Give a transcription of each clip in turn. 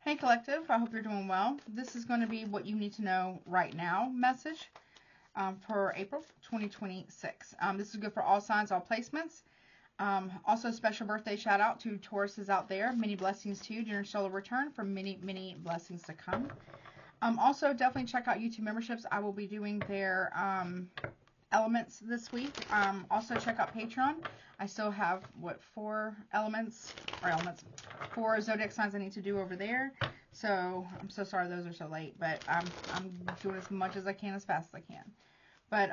Hey Collective, I hope you're doing well. This is going to be what you need to know right now message for April 2026. This is good for all signs, all placements. Also, special birthday shout out to Tauruses out there. Many blessings to you during solar return for many, many blessings to come. Also, definitely check out YouTube memberships. I will be doing their elements this week. Also, check out Patreon. I still have, what, 4 zodiac signs I need to do over there. So, I'm so sorry those are so late, but I'm doing as much as I can as fast as I can. But,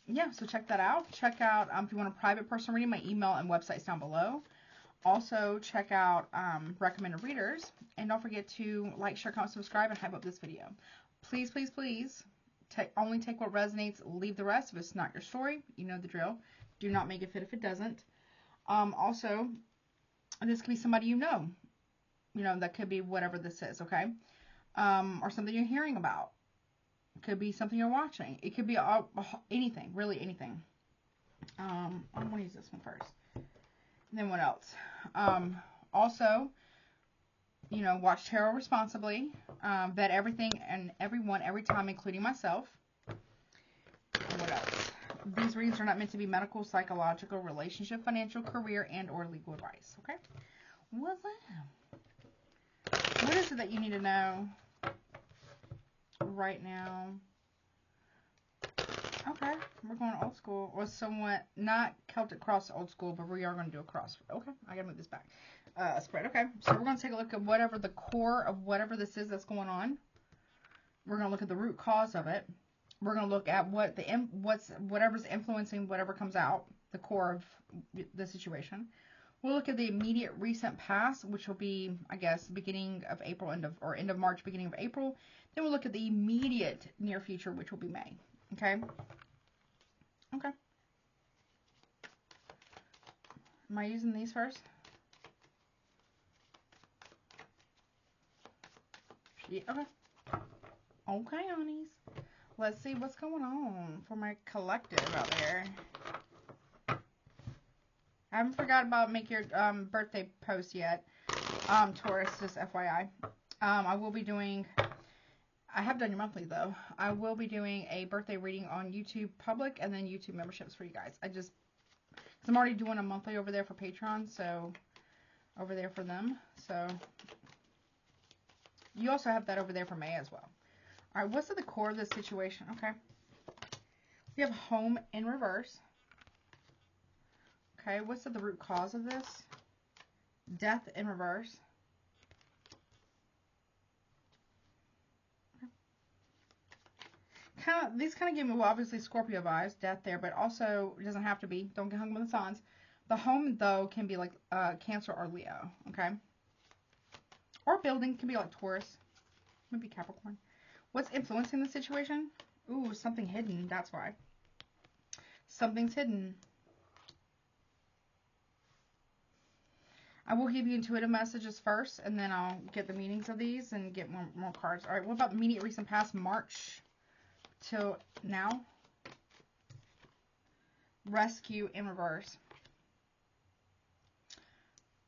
yeah, so check that out. Check out, if you want a private personal reading, my email and website's down below. Also, check out recommended readers. And don't forget to like, share, comment, subscribe, and hype up this video. Please, please, please, only take what resonates. Leave the rest. If it's not your story, you know the drill. Do not make it fit if it doesn't. Also, this could be somebody you know. You know, that could be whatever this is, okay? Or something you're hearing about. It could be something you're watching. It could be anything, really anything. I'm going to use this one first. And then what else? Also, you know, watch tarot responsibly. Vet everything and everyone every time, including myself. And what else? These readings are not meant to be medical, psychological, relationship, financial, career, and or legal advice. Okay? What's that? What is it that you need to know right now? Okay, we're going old school, or somewhat not Celtic cross old school, but we are going to do a cross. Okay, I gotta move this back. Spread. Okay, so we're going to take a look at whatever the core of whatever this is that's going on. We're going to look at the root cause of it. We're going to look at whatever's influencing whatever comes out, the core of the situation. We'll look at the immediate recent past, which will be, I guess, beginning of April, end of March, beginning of April. Then we'll look at the immediate near future, which will be May. Okay? Okay. Am I using these first? Yeah, okay. Okay, honeys. Let's see what's going on for my collective out there. I haven't forgot about make your birthday post yet. Taurus, just FYI. I will be doing, I have done your monthly though. I will be doing a birthday reading on YouTube public and then YouTube memberships for you guys. Because I'm already doing a monthly over there for Patreon, so over there for them. So you also have that over there for May as well. All right, what's at the core of this situation? Okay. We have home in reverse. Okay, what's at the root cause of this? Death in reverse. These kind of give me, well, obviously Scorpio vibes, death there, but also it doesn't have to be. Don't get hung with the signs. The home, though, can be like Cancer or Leo, okay? Or building can be like Taurus, maybe Capricorn. What's influencing the situation? Ooh, something hidden, that's why. Something's hidden. I will give you intuitive messages first, and then I'll get the meanings of these and get more cards. All right, what about immediate recent past, March till now? Rescue in reverse.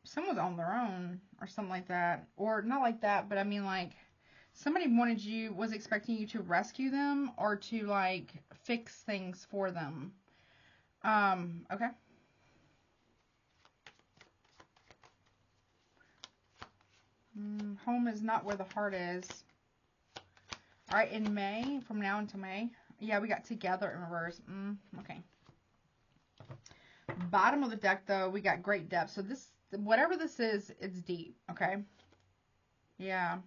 Someone's on their own or something like that. Or not like that, but I mean like somebody was expecting you to rescue them or to like fix things for them. Okay. Home is not where the heart is. All right, in May, from now until May. Yeah, we got together in reverse. Okay. Bottom of the deck, though, we got great depth. So this, whatever this is, it's deep, okay? Yeah.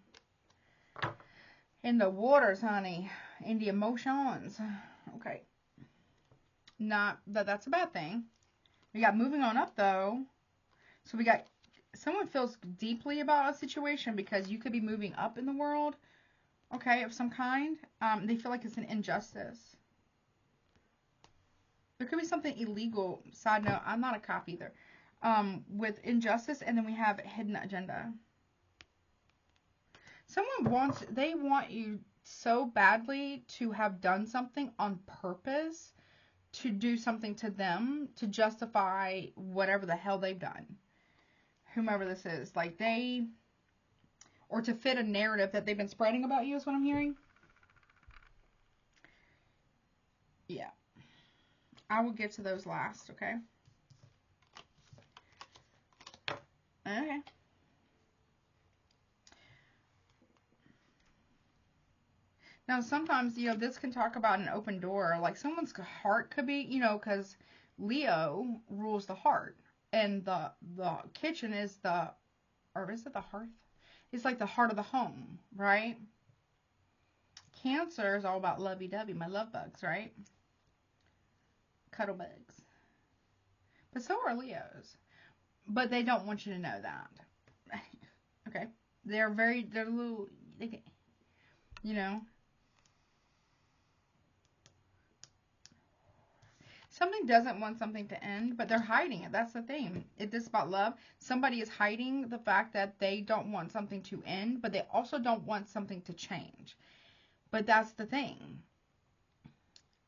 In the waters, honey. In the emotions. Okay. Not that that's a bad thing. We got moving on up, though. So we got someone feels deeply about a situation because you could be moving up in the world, okay, of some kind. They feel like it's an injustice. There could be something illegal. Side note, I'm not a cop either. With injustice, and then we have hidden agenda. They want you so badly to have done something on purpose, to do something to them, to justify whatever the hell they've done. Whomever this is. Like or to fit a narrative that they've been spreading about you is what I'm hearing. Yeah. I will get to those last, okay? Okay. Now, sometimes, you know, this can talk about an open door. Like, someone's heart could be, you know, because Leo rules the heart. And the kitchen is the, or is it the hearth? It's like the heart of the home, right? Cancer is all about lovey-dovey, my love bugs, right? Cuddle bugs. But so are Leos. But they don't want you to know that. Okay? They're little, you know. Something doesn't want something to end, but they're hiding it. That's the thing. It's just about love. Somebody is hiding the fact that they don't want something to end, but they also don't want something to change. But that's the thing.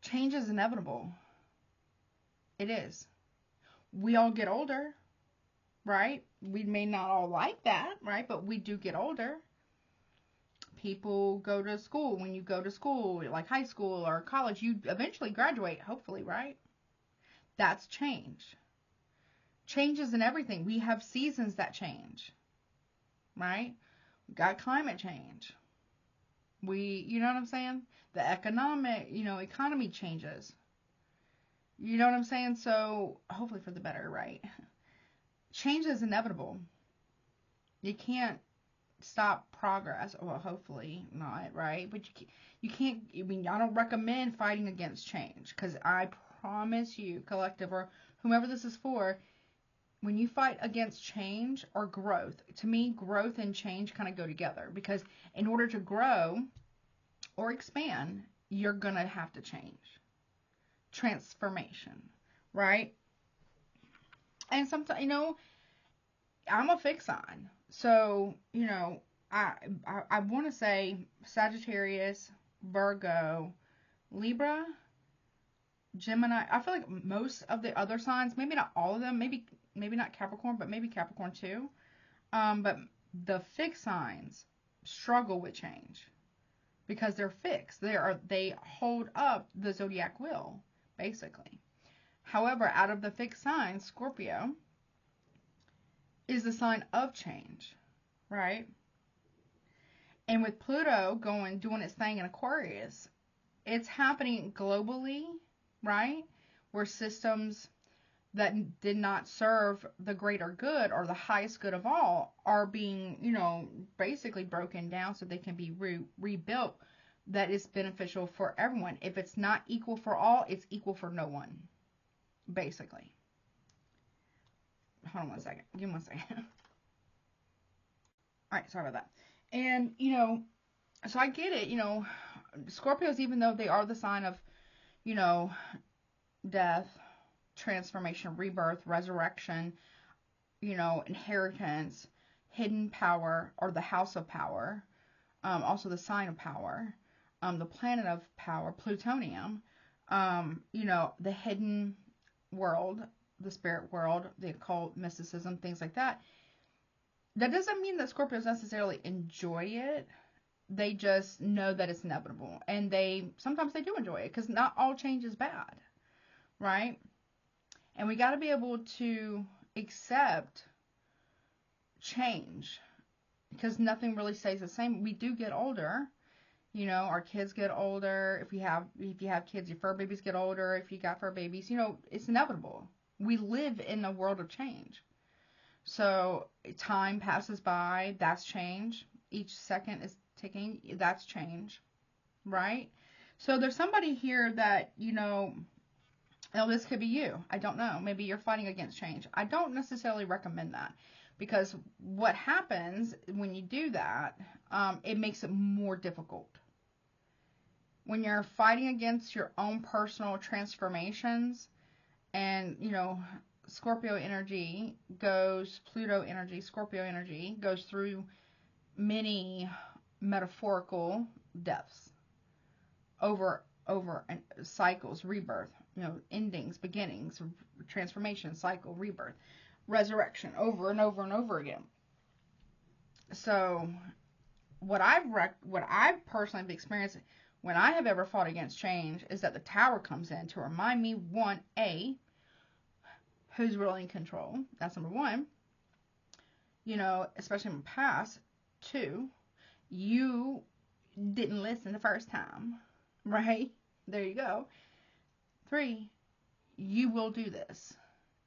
Change is inevitable. It is. We all get older, right? We may not all like that, right? But we do get older. People go to school. When you go to school, like high school or college, you eventually graduate, hopefully, right? That's change. Changes in everything. We have seasons that change, right? We got climate change. You know what I'm saying? The economy changes. You know what I'm saying? So, hopefully for the better, right? Change is inevitable. You can't stop progress. Well, hopefully not, right? But you can't, I mean, I don't recommend fighting against change, because I promise you, collective, or whomever this is for, when you fight against change or growth, to me, growth and change kind of go together, because in order to grow or expand, you're going to have to change. Transformation, right? And sometimes, you know, I'm a fixed sign. So, you know, I want to say Sagittarius, Virgo, Libra, Gemini. I feel like most of the other signs, maybe not all of them, maybe not Capricorn, but maybe Capricorn too. But the fixed signs struggle with change because they're fixed. They hold up the zodiac wheel, basically. However, out of the fixed signs, Scorpio is the sign of change, right? And with Pluto doing its thing in Aquarius, it's happening globally, right? Where systems that did not serve the greater good or the highest good of all are being, you know, basically broken down so they can be rebuilt. That is beneficial for everyone. If it's not equal for all, it's equal for no one, basically. Hold on one second. Give me 1 second. All right, sorry about that. And, you know, so I get it, you know, Scorpios, even though they are the sign of, you know, death, transformation, rebirth, resurrection, you know, inheritance, hidden power, or the house of power, also the sign of power, the planet of power, plutonium, you know, the hidden world, the spirit world, the occult, mysticism, things like that. That doesn't mean that Scorpios necessarily enjoy it. They just know that it's inevitable. And sometimes they do enjoy it, because not all change is bad, right? And we got to be able to accept change, because nothing really stays the same. We do get older. You know, our kids get older. If you have kids, your fur babies get older. If you got fur babies, you know, it's inevitable. We live in a world of change. So time passes by, that's change. Each second is ticking, that's change, right? So there's somebody here that, you know, now this could be you. I don't know. Maybe you're fighting against change. I don't necessarily recommend that, because what happens when you do that, it makes it more difficult. When you're fighting against your own personal transformations, and, you know, Scorpio energy goes, Pluto energy, Scorpio energy goes through many metaphorical deaths over and cycles, rebirth, you know, endings, beginnings, transformation, cycle, rebirth, resurrection, over and over and over again. So what I've personally experienced when I have ever fought against change is that the Tower comes in to remind me, one, who's really in control. That's number one. You know, especially in the past. Two, you didn't listen the first time, right? There you go. Three, you will do this.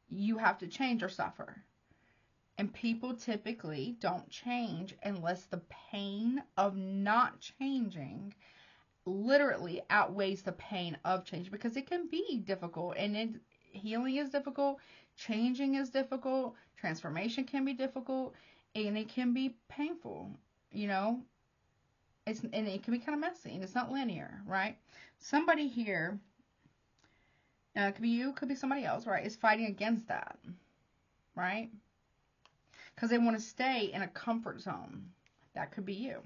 You have to change or suffer. And people typically don't change unless the pain of not changing literally outweighs the pain of change, because it can be difficult, and healing is difficult, changing is difficult, transformation can be difficult, and it can be painful, you know. And it can be kind of messy, and it's not linear, right? Somebody here, it could be you, could be somebody else, right, is fighting against that, right? Because they want to stay in a comfort zone. That could be you.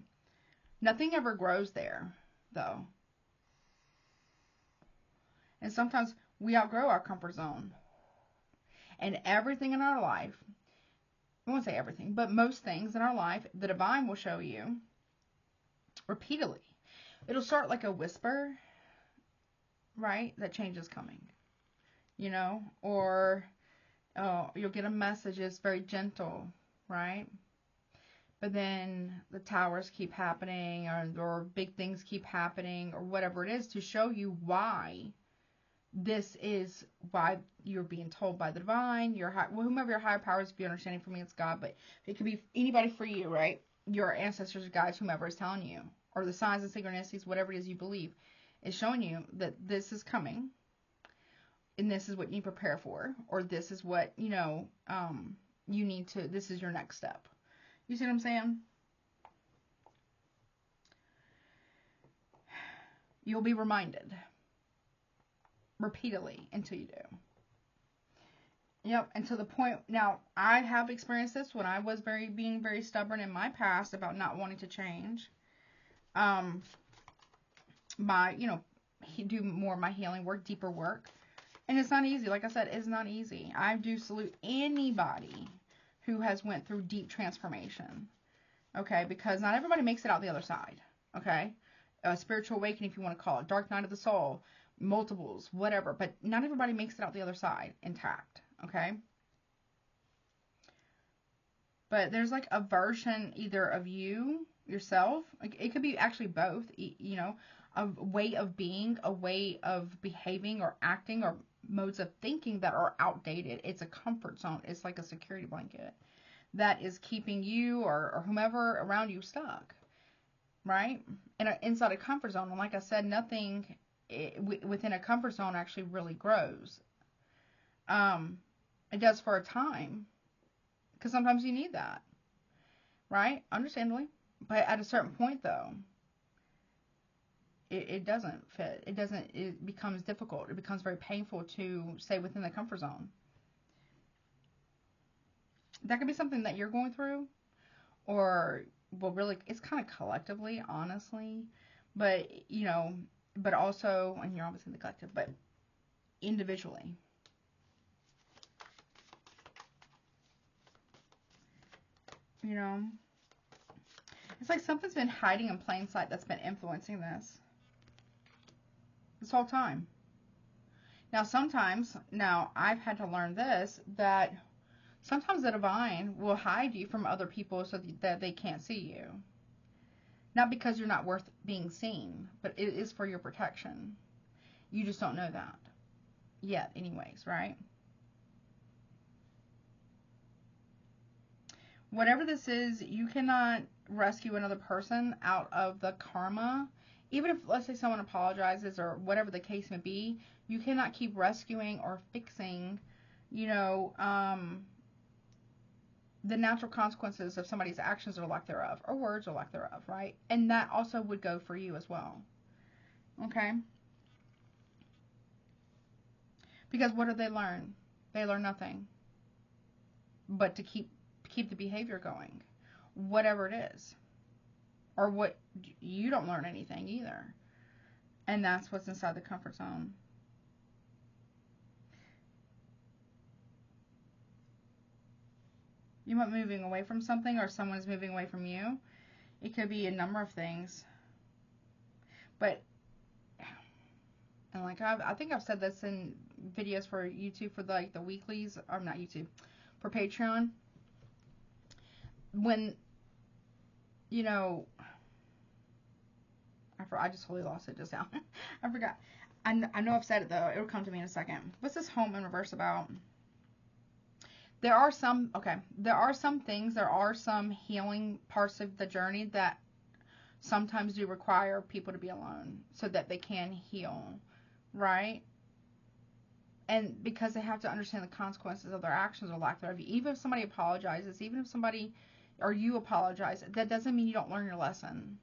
Nothing ever grows there, though. And sometimes we outgrow our comfort zone. And everything in our life, I won't say everything, but most things in our life, the divine will show you repeatedly. It'll start like a whisper, right? That change is coming, you know? Or you'll get a message that's very gentle, right? But then the towers keep happening, or big things keep happening, or whatever it is, to show you why this is why you're being told by the divine, whomever your higher powers. If you're understanding, for me it's God, but it could be anybody for you, right? Your ancestors, guides, whomever is telling you, or the signs and synchronicities, whatever it is you believe, is showing you that this is coming, and this is what you need to prepare for, or this is what, you know, you need to, this is your next step. You see what I'm saying? You'll be reminded repeatedly until you do. Yep, and to the point, now, I have experienced this when I was being very stubborn in my past about not wanting to change. Do more of my healing work, deeper work. And it's not easy. Like I said, it's not easy. I do salute anybody who has went through deep transformation. Okay, because not everybody makes it out the other side. Okay, a spiritual awakening, if you want to call it, dark night of the soul, multiples, whatever. But not everybody makes it out the other side intact. Okay, but there's like a version either of you yourself, like it could be actually both, you know, a way of being, a way of behaving or acting, or modes of thinking that are outdated. It's a comfort zone. It's like a security blanket that is keeping you or whomever around you stuck, right? Inside a comfort zone. And like I said, nothing within a comfort zone actually really grows. It does for a time, because sometimes you need that, right? Understandably. But at a certain point, though, it doesn't fit. It becomes difficult. It becomes very painful to stay within the comfort zone. That could be something that you're going through, or, well, really, it's kind of collectively, honestly. But, you know, but also, and you're obviously the collective, but individually. You know, it's like something's been hiding in plain sight that's been influencing this whole time. Now I've had to learn this, that sometimes the divine will hide you from other people so that they can't see you. Not because you're not worth being seen, but it is for your protection. You just don't know that yet anyways, right? Whatever this is, you cannot rescue another person out of the karma. Even if, let's say, someone apologizes or whatever the case may be, you cannot keep rescuing or fixing, you know, the natural consequences of somebody's actions or lack thereof, or words or lack thereof, right? And that also would go for you as well. Okay? Because what do they learn? They learn nothing but to keep the behavior going, whatever it is. Or what, you don't learn anything either. And that's what's inside the comfort zone. You might be moving away from something, or someone's moving away from you. It could be a number of things. But, and like, I think I've said this in videos for YouTube, for like the weeklies, or not YouTube, for Patreon. When, you know, I just totally lost it just now. I forgot. I know I've said it though. It'll come to me in a second. What's this home in reverse about? There are some things, there are some healing parts of the journey that sometimes do require people to be alone so that they can heal, right? And because they have to understand the consequences of their actions or lack thereof. Even if somebody apologizes, even if somebody, or you apologize, that doesn't mean you don't learn your lesson,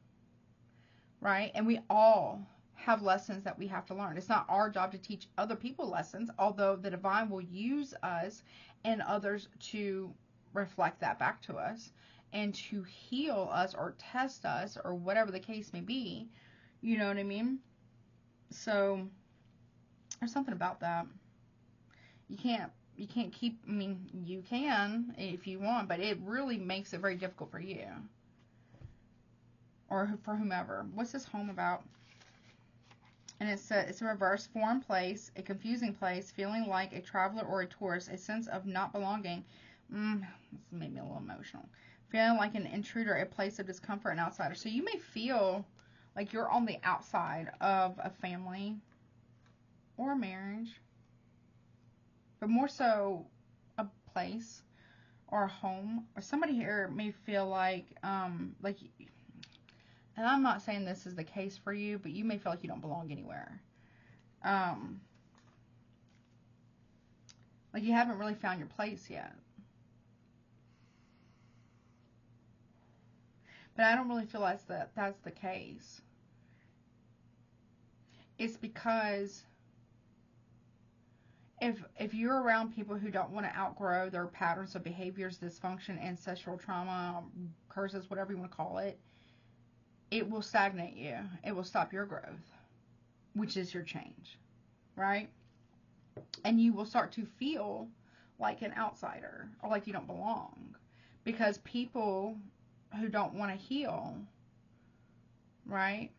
right? And we all have lessons that we have to learn. It's not our job to teach other people lessons, although the divine will use us and others to reflect that back to us and to heal us or test us or whatever the case may be. You know what I mean? So there's something about that. You can't keep, I mean, you can if you want, but it really makes it very difficult for you or for whomever. What's this home about? And it's a reverse, foreign place, a confusing place, feeling like a traveler or a tourist, a sense of not belonging. This made me a little emotional. Feeling like an intruder, a place of discomfort, an outsider. So you may feel like you're on the outside of a family or a marriage, but more so a place or a home. Or somebody here may feel like, and I'm not saying this is the case for you, but you may feel like you don't belong anywhere. Like you haven't really found your place yet. But I don't really feel like that's the case. It's because if you're around people who don't want to outgrow their patterns of behaviors, dysfunction, ancestral trauma, curses, whatever you want to call it, it will stagnate you. It will stop your growth, which is your change, right? And you will start to feel like an outsider or like you don't belong because people who don't want to heal, right?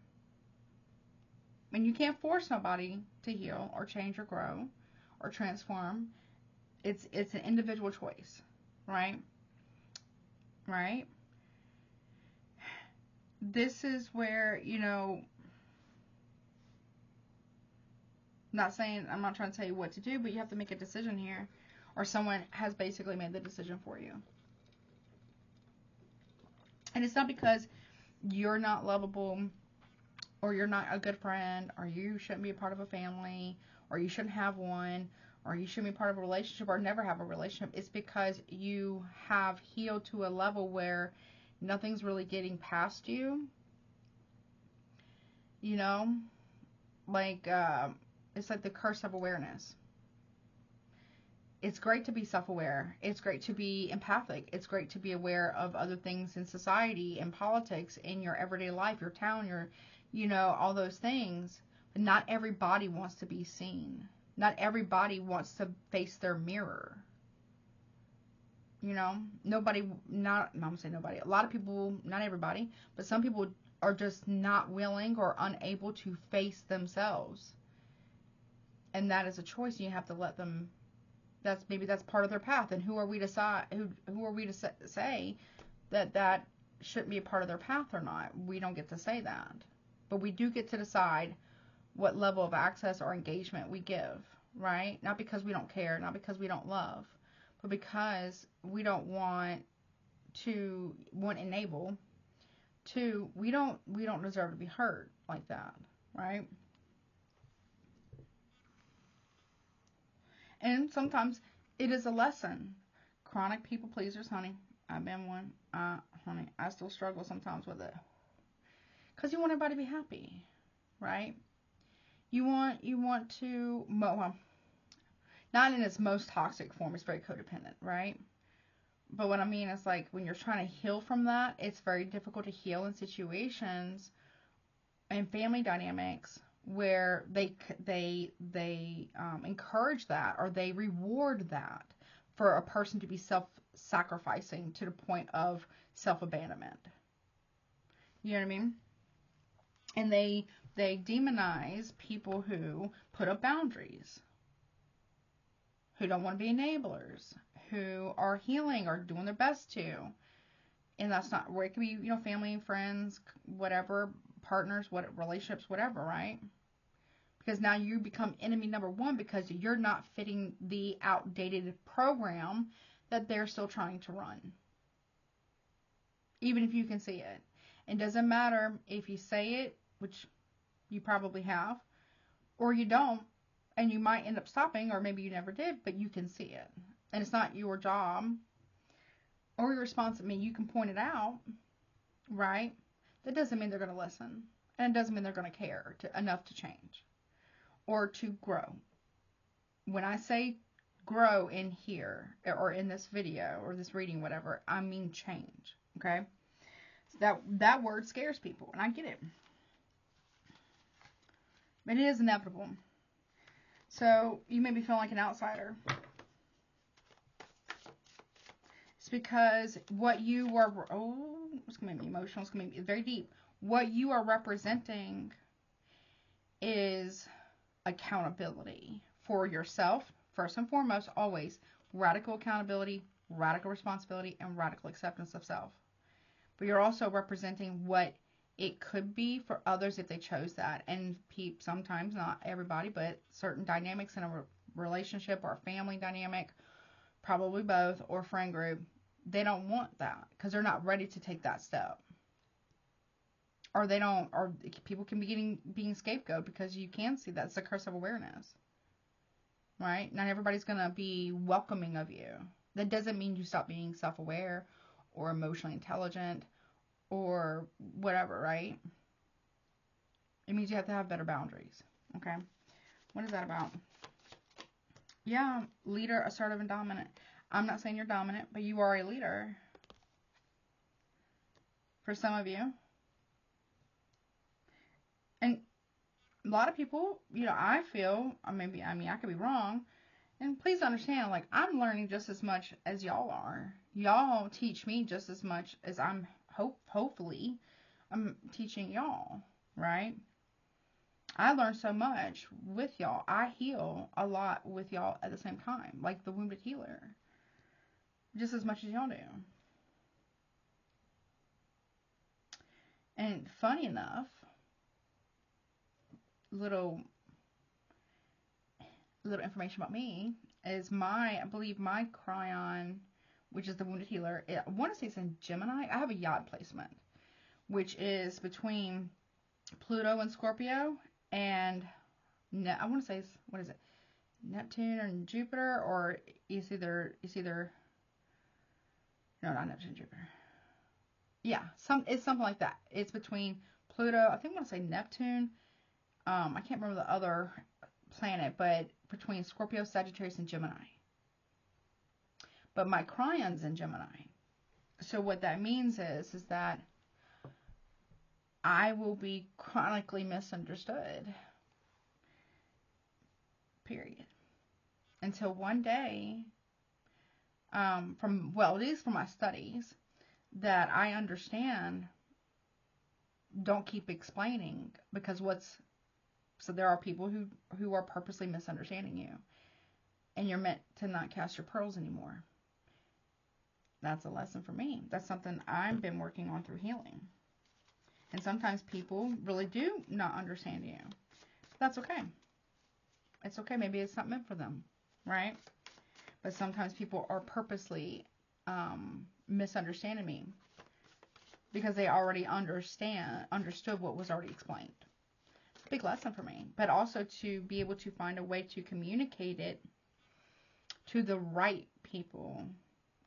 And you can't force nobody to heal or change or grow or transform. It's an individual choice, right? Right? This is where, you know, I'm not trying to tell you what to do, but you have to make a decision here, or someone has basically made the decision for you. And it's not because you're not lovable, or you're not a good friend, or you shouldn't be a part of a family, or you shouldn't have one, or you shouldn't be part of a relationship, or never have a relationship. It's because you have healed to a level where nothing's really getting past you. You know? Like, it's like the curse of awareness. It's great to be self-aware. It's great to be empathic. It's great to be aware of other things in society, in politics, in your everyday life, your town, all those things. But not everybody wants to be seen. Not everybody wants to face their mirror. I'm gonna say nobody. A lot of people, not everybody, but some people are just not willing or unable to face themselves. And that is a choice, and you have to let them. That's part of their path. And who are we to say that shouldn't be a part of their path or not? We don't get to say that, but we do get to decide what level of access or engagement we give, right? Not because we don't care, not because we don't love, but because we don't enable. Two, we don't deserve to be hurt like that, right? And sometimes it is a lesson. Chronic people pleasers, honey. I've been one. Honey, I still struggle sometimes with it. Because you want everybody to be happy, right? You want to, well, not in its most toxic form. It's very codependent, right? But what I mean is, like, when you're trying to heal from that, it's very difficult to heal in situations and family dynamics where they encourage that, or they reward that for a person to be self-sacrificing to the point of self-abandonment. You know what I mean? And they demonize people who put up boundaries, who don't want to be enablers, who are healing or doing their best to. And that's not where it could be, family, friends, whatever, partners, what relationships, whatever, right? Because now you become enemy number one because you're not fitting the outdated program that they're still trying to run. Even if you can see it. It doesn't matter if you say it, which you probably have, or you don't, and you might end up stopping, or maybe you never did, but you can see it. And it's not your job or your responsibility. I mean, you can point it out, right? That doesn't mean they're going to listen. And it doesn't mean they're going to care enough to change or to grow. When I say grow in here or in this video or this reading, whatever, I mean change, okay? So that word scares people, and I get it. But it is inevitable. So you may be feeling like an outsider. It's because what you are, it's going to be emotional, it's going to be very deep. What you are representing is accountability for yourself, first and foremost, always. Radical accountability, radical responsibility, and radical acceptance of self. But you're also representing what it could be for others if they chose that. And sometimes, not everybody, but certain dynamics in a relationship or a family dynamic, probably both, or friend group, they don't want that because they're not ready to take that step. Or they don't, or people can be being scapegoat because you can see that's the curse of awareness. Right? Not everybody's going to be welcoming of you. That doesn't mean you stop being self-aware or emotionally intelligent or whatever, right? It means you have to have better boundaries. Okay? What is that about? Yeah, leader, assertive, and dominant. I'm not saying you're dominant, but you are a leader. For some of you. And a lot of people, I feel, I could be wrong. And please understand, like, I'm learning just as much as y'all are. Y'all teach me just as much as I'm, hopefully, I'm teaching y'all, right? I learn so much with y'all. I heal a lot with y'all at the same time, like the wounded healer. Just as much as y'all do. And funny enough, little information about me is I believe my Cryon, which is the wounded healer, I want to say it's in Gemini. I have a yacht placement, which is between Pluto and Scorpio, and I want to say, what is it, Neptune and Jupiter, or it's either no, not Neptune, Jupiter. Yeah, it's something like that. It's between Pluto, I think I want to say Neptune. I can't remember the other planet, but between Scorpio, Sagittarius, and Gemini. But my Cryon's in Gemini. So what that means is that I will be chronically misunderstood. Period. Until one day, at least from my studies, that I understand, don't keep explaining, because so there are people who are purposely misunderstanding you, and you're meant to not cast your pearls anymore. That's a lesson for me. That's something I've been working on through healing. And sometimes people really do not understand you. That's okay. It's okay. Maybe it's not meant for them, right? But sometimes people are purposely misunderstanding me because they already understood what was already explained. It's a big lesson for me. But also to be able to find a way to communicate it to the right people,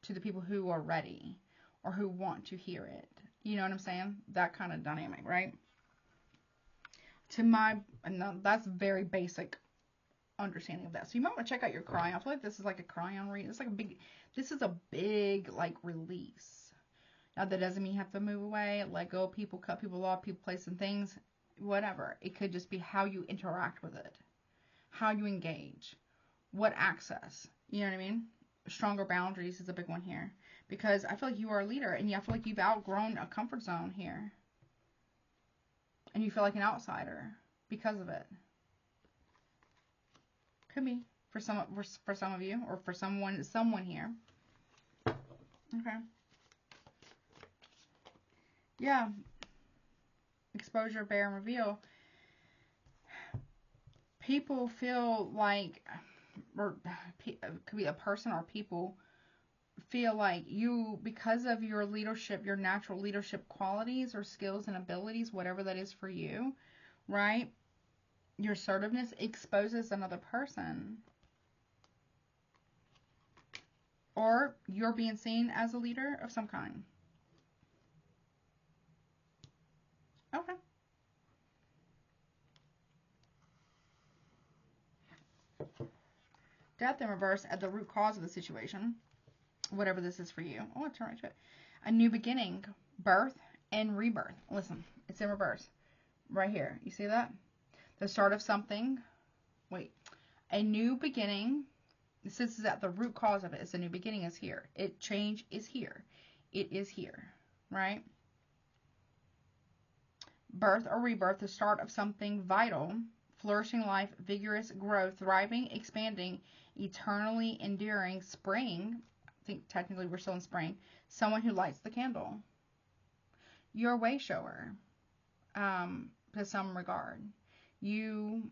to the people who are ready or who want to hear it. You know what I'm saying? That kind of dynamic, right? That's very basic understanding of that. So you might want to check out your Cryon. I feel like this is like a Cryon read. This is a big like release. Now that doesn't mean you have to move away, let go of people, cut people off, people, place, and things, whatever. It could just be how you interact with it, how you engage, what access. You know what I mean? Stronger boundaries is a big one here, because I feel like you are a leader, and I feel like you've outgrown a comfort zone here. And you feel like an outsider because of it. Could be for some of you, or for someone here. Okay. Yeah. Exposure, bear, and reveal. People feel like, or it could be a person or people, feel like you, because of your leadership, your natural leadership qualities or skills and abilities, whatever that is for you, right? Your assertiveness exposes another person. Or you're being seen as a leader of some kind. Okay. Death in reverse at the root cause of the situation. Whatever this is for you. Oh, I'll turn right to it. A new beginning, birth, and rebirth. Listen, it's in reverse. Right here. You see that? The start of something. Wait. A new beginning. This is at the root cause of it. It's a new beginning is here. Change is here. It is here. Right? Birth or rebirth, the start of something vital. Flourishing life, vigorous growth, thriving, expanding, eternally enduring, spring. I think technically we're still in spring. Someone who lights the candle. You're a way shower, to some regard. You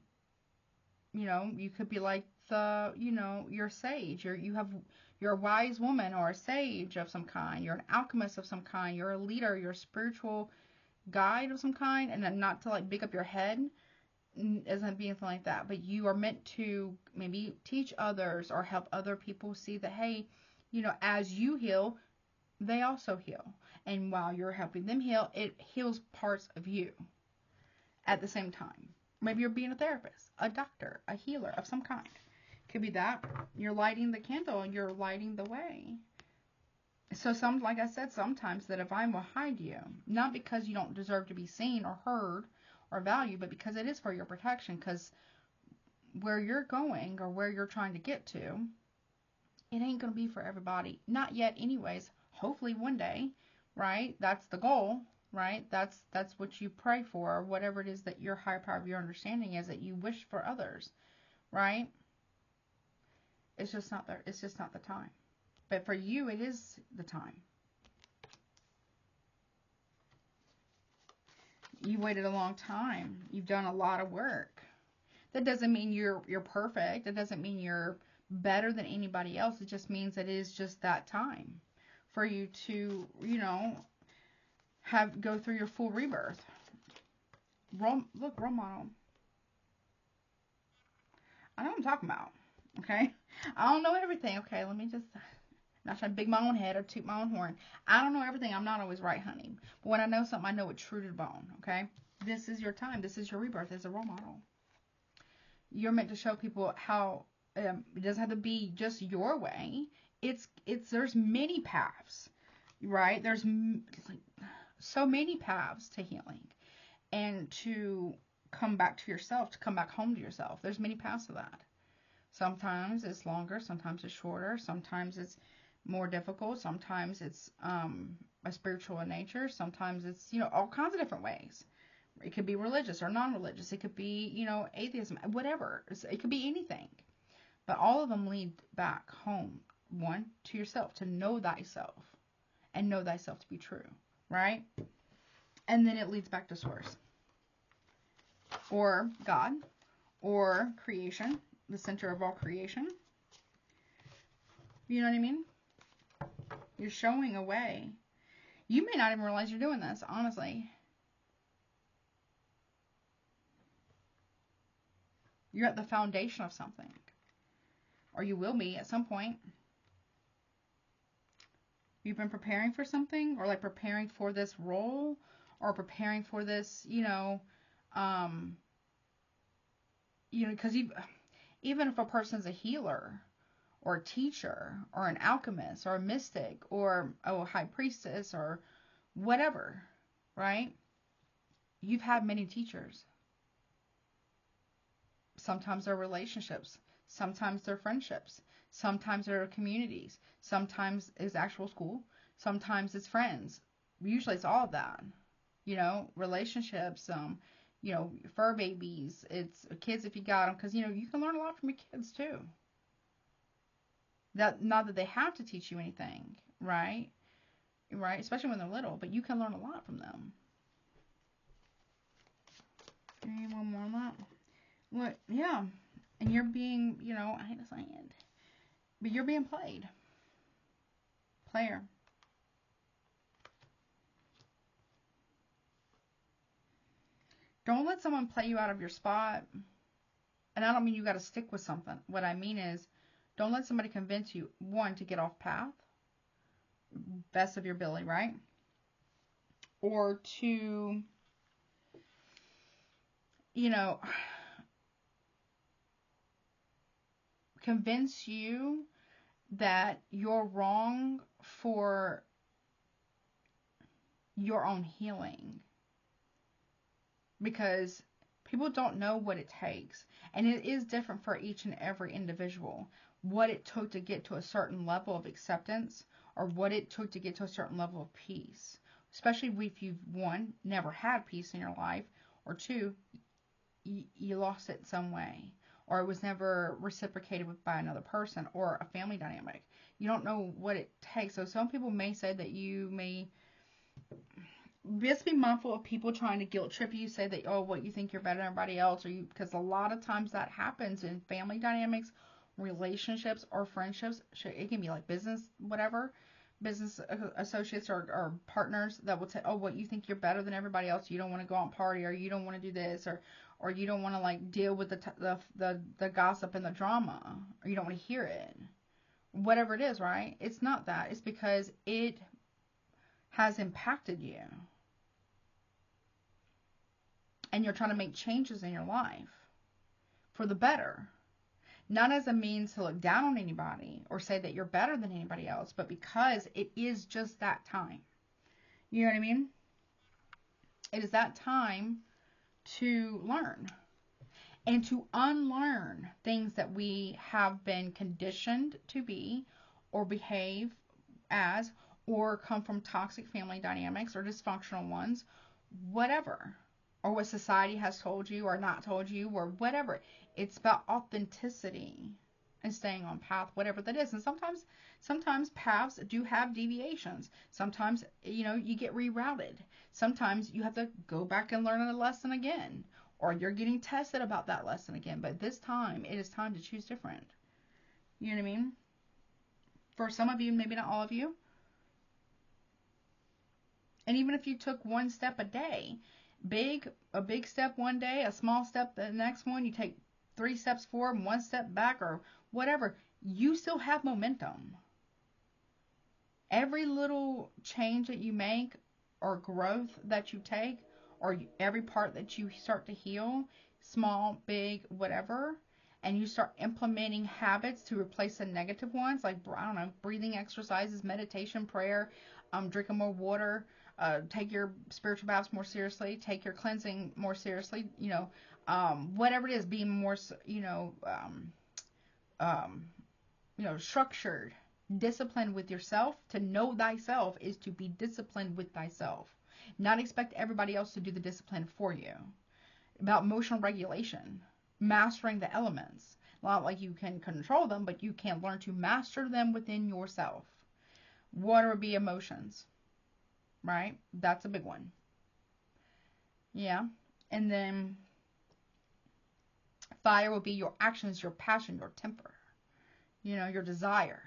could be like you're a sage. You're a wise woman or a sage of some kind. You're an alchemist of some kind. You're a leader. You're a spiritual guide of some kind. And then, not to like big up your head, isn't being something like that, but you are meant to maybe teach others or help other people see that, hey, as you heal, they also heal. And while you're helping them heal, it heals parts of you at the same time. Maybe you're being a therapist, a doctor, a healer of some kind. Could be that. You're lighting the candle and you're lighting the way. So like I said, sometimes the divine will hide you. Not because you don't deserve to be seen or heard or valued, but because it is for your protection. Because where you're going or where you're trying to get to, it ain't going to be for everybody. Not yet anyways. Hopefully one day, right? That's the goal, right? That's what you pray for, or whatever it is that your higher power of your understanding is that you wish for others, right? It's just not there. It's just not the time. But for you, it is the time. You waited a long time. You've done a lot of work. That doesn't mean you're perfect. That doesn't mean you're better than anybody else. It just means that it is just that time for you to, go through your full rebirth. Role model. I know what I'm talking about. Okay? I don't know everything. Okay, let me just, not trying to big my own head or toot my own horn. I don't know everything. I'm not always right, honey. But when I know something, I know it true to the bone. Okay? This is your time. This is your rebirth as a role model. You're meant to show people how it doesn't have to be just your way. There's many paths, right? There's so many paths to healing and to come back to yourself, to come back home to yourself. There's many paths to that. Sometimes it's longer, sometimes it's shorter, sometimes it's more difficult, sometimes it's a spiritual in nature, sometimes it's, all kinds of different ways. It could be religious or non-religious. It could be, atheism, whatever. It could be anything. But all of them lead back home, one, to yourself, to know thyself and know thyself to be true, right? And then it leads back to source or God or creation, the center of all creation. You know what I mean? You're showing a way. You may not even realize you're doing this, honestly. You're at the foundation of something. Or you will be at some point. You've been preparing for something, or like preparing for this role, or preparing for this, because even if a person's a healer, or a teacher, or an alchemist, or a mystic, or a high priestess, or whatever, right? You've had many teachers. Sometimes they're relationships. Sometimes they're friendships. Sometimes they're communities. Sometimes it's actual school. Sometimes it's friends. Usually it's all of that. you know, relationships, you know, fur babies, it's kids if you got them, because, you know, you can learn a lot from your kids too. That, not that they have to teach you anything, right? Right? Especially when they're little, but you can learn a lot from them. Okay, one more on that. What? Yeah. And you're being, you know, I hate to say it, but you're being played. Player. Don't let someone play you out of your spot. And I don't mean you got to stick with something. What I mean is, don't let somebody convince you, one, to get off path, best of your ability, right? Or to, you know, convince you that you're wrong for your own healing. Because people don't know what it takes. And it is different for each and every individual. What it took to get to a certain level of acceptance, or what it took to get to a certain level of peace. Especially if you've, one, never had peace in your life, or two, you lost it some way, or it was never reciprocated by another person, or a family dynamic. You don't know what it takes. So some people may say that you may just be mindful of people trying to guilt trip you, say that, oh, what, you think you're better than everybody else, or you, because a lot of times that happens in family dynamics, relationships, or friendships. It can be like business, whatever, business associates or partners that will say, oh, what, you think you're better than everybody else, you don't want to go out and party, or you don't want to do this, or you don't want to like deal with the gossip and the drama, or you don't want to hear it, whatever it is, right? It's not that. It's because it has impacted you. And you're trying to make changes in your life for the better. Not as a means to look down on anybody or say that you're better than anybody else, but because it is just that time. You know what I mean? It is that time to learn and to unlearn things that we have been conditioned to be or behave as, or come from toxic family dynamics or dysfunctional ones, whatever. Or what society has told you or not told you, or whatever. It's about authenticity and staying on path, whatever that is. And sometimes paths do have deviations. Sometimes, you know, you get rerouted. Sometimes you have to go back and learn a lesson again, or you're getting tested about that lesson again. But this time, it is time to choose different. You know what I mean? For some of you, maybe not all of you. And even if you took one step a day, a big step one day, a small step the next one, you take 3 steps forward and 1 step back, or whatever, you still have momentum. Every little change that you make, or growth that you take, or every part that you start to heal, small, big, whatever, and you start implementing habits to replace the negative ones, like, I don't know, breathing exercises, meditation, prayer, drinking more water, take your spiritual baths more seriously, take your cleansing more seriously, you know, whatever it is, being more, structured, disciplined with yourself. To know thyself is to be disciplined with thyself. Not expect everybody else to do the discipline for you. About emotional regulation, mastering the elements. Not like you can control them, but you can learn to master them within yourself. Water would be emotions. Right? That's a big one. Yeah. And then fire will be your actions, your passion, your temper. You know, your desire,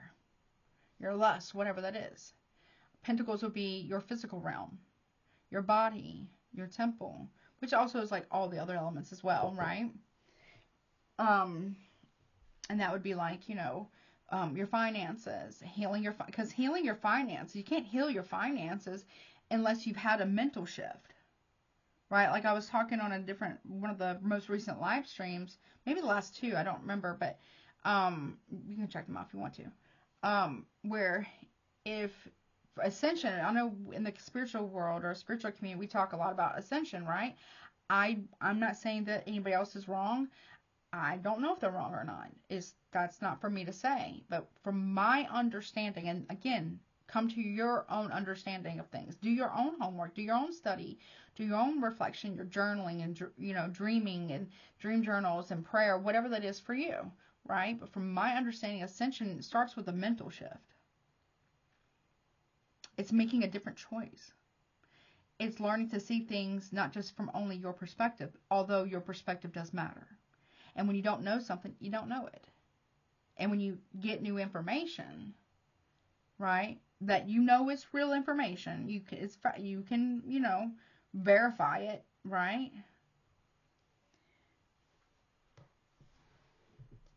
your lust, whatever that is. Pentacles will be your physical realm, your body, your temple, which also is like all the other elements as well, right? And that would be like, you know, your finances, because healing your finances, you can't heal your finances unless you've had a mental shift, right? Like I was talking on one of the most recent live streams, maybe the last 2, I don't remember, but you can check them out if you want to, where if ascension, I know in the spiritual world or spiritual community, we talk a lot about ascension, right? I'm not saying that anybody else is wrong. I don't know if they're wrong or not. That's not for me to say. But from my understanding, and again, Come to your own understanding of things. Do your own homework. Do your own study. Do your own reflection, your journaling and, you know, dreaming and dream journals and prayer, whatever that is for you, right? But from my understanding, ascension starts with a mental shift. It's making a different choice. It's learning to see things not just from only your perspective, although your perspective does matter. And when you don't know something, you don't know it. And when you get new information, right, that you know is real information, you can, you know, verify it, right?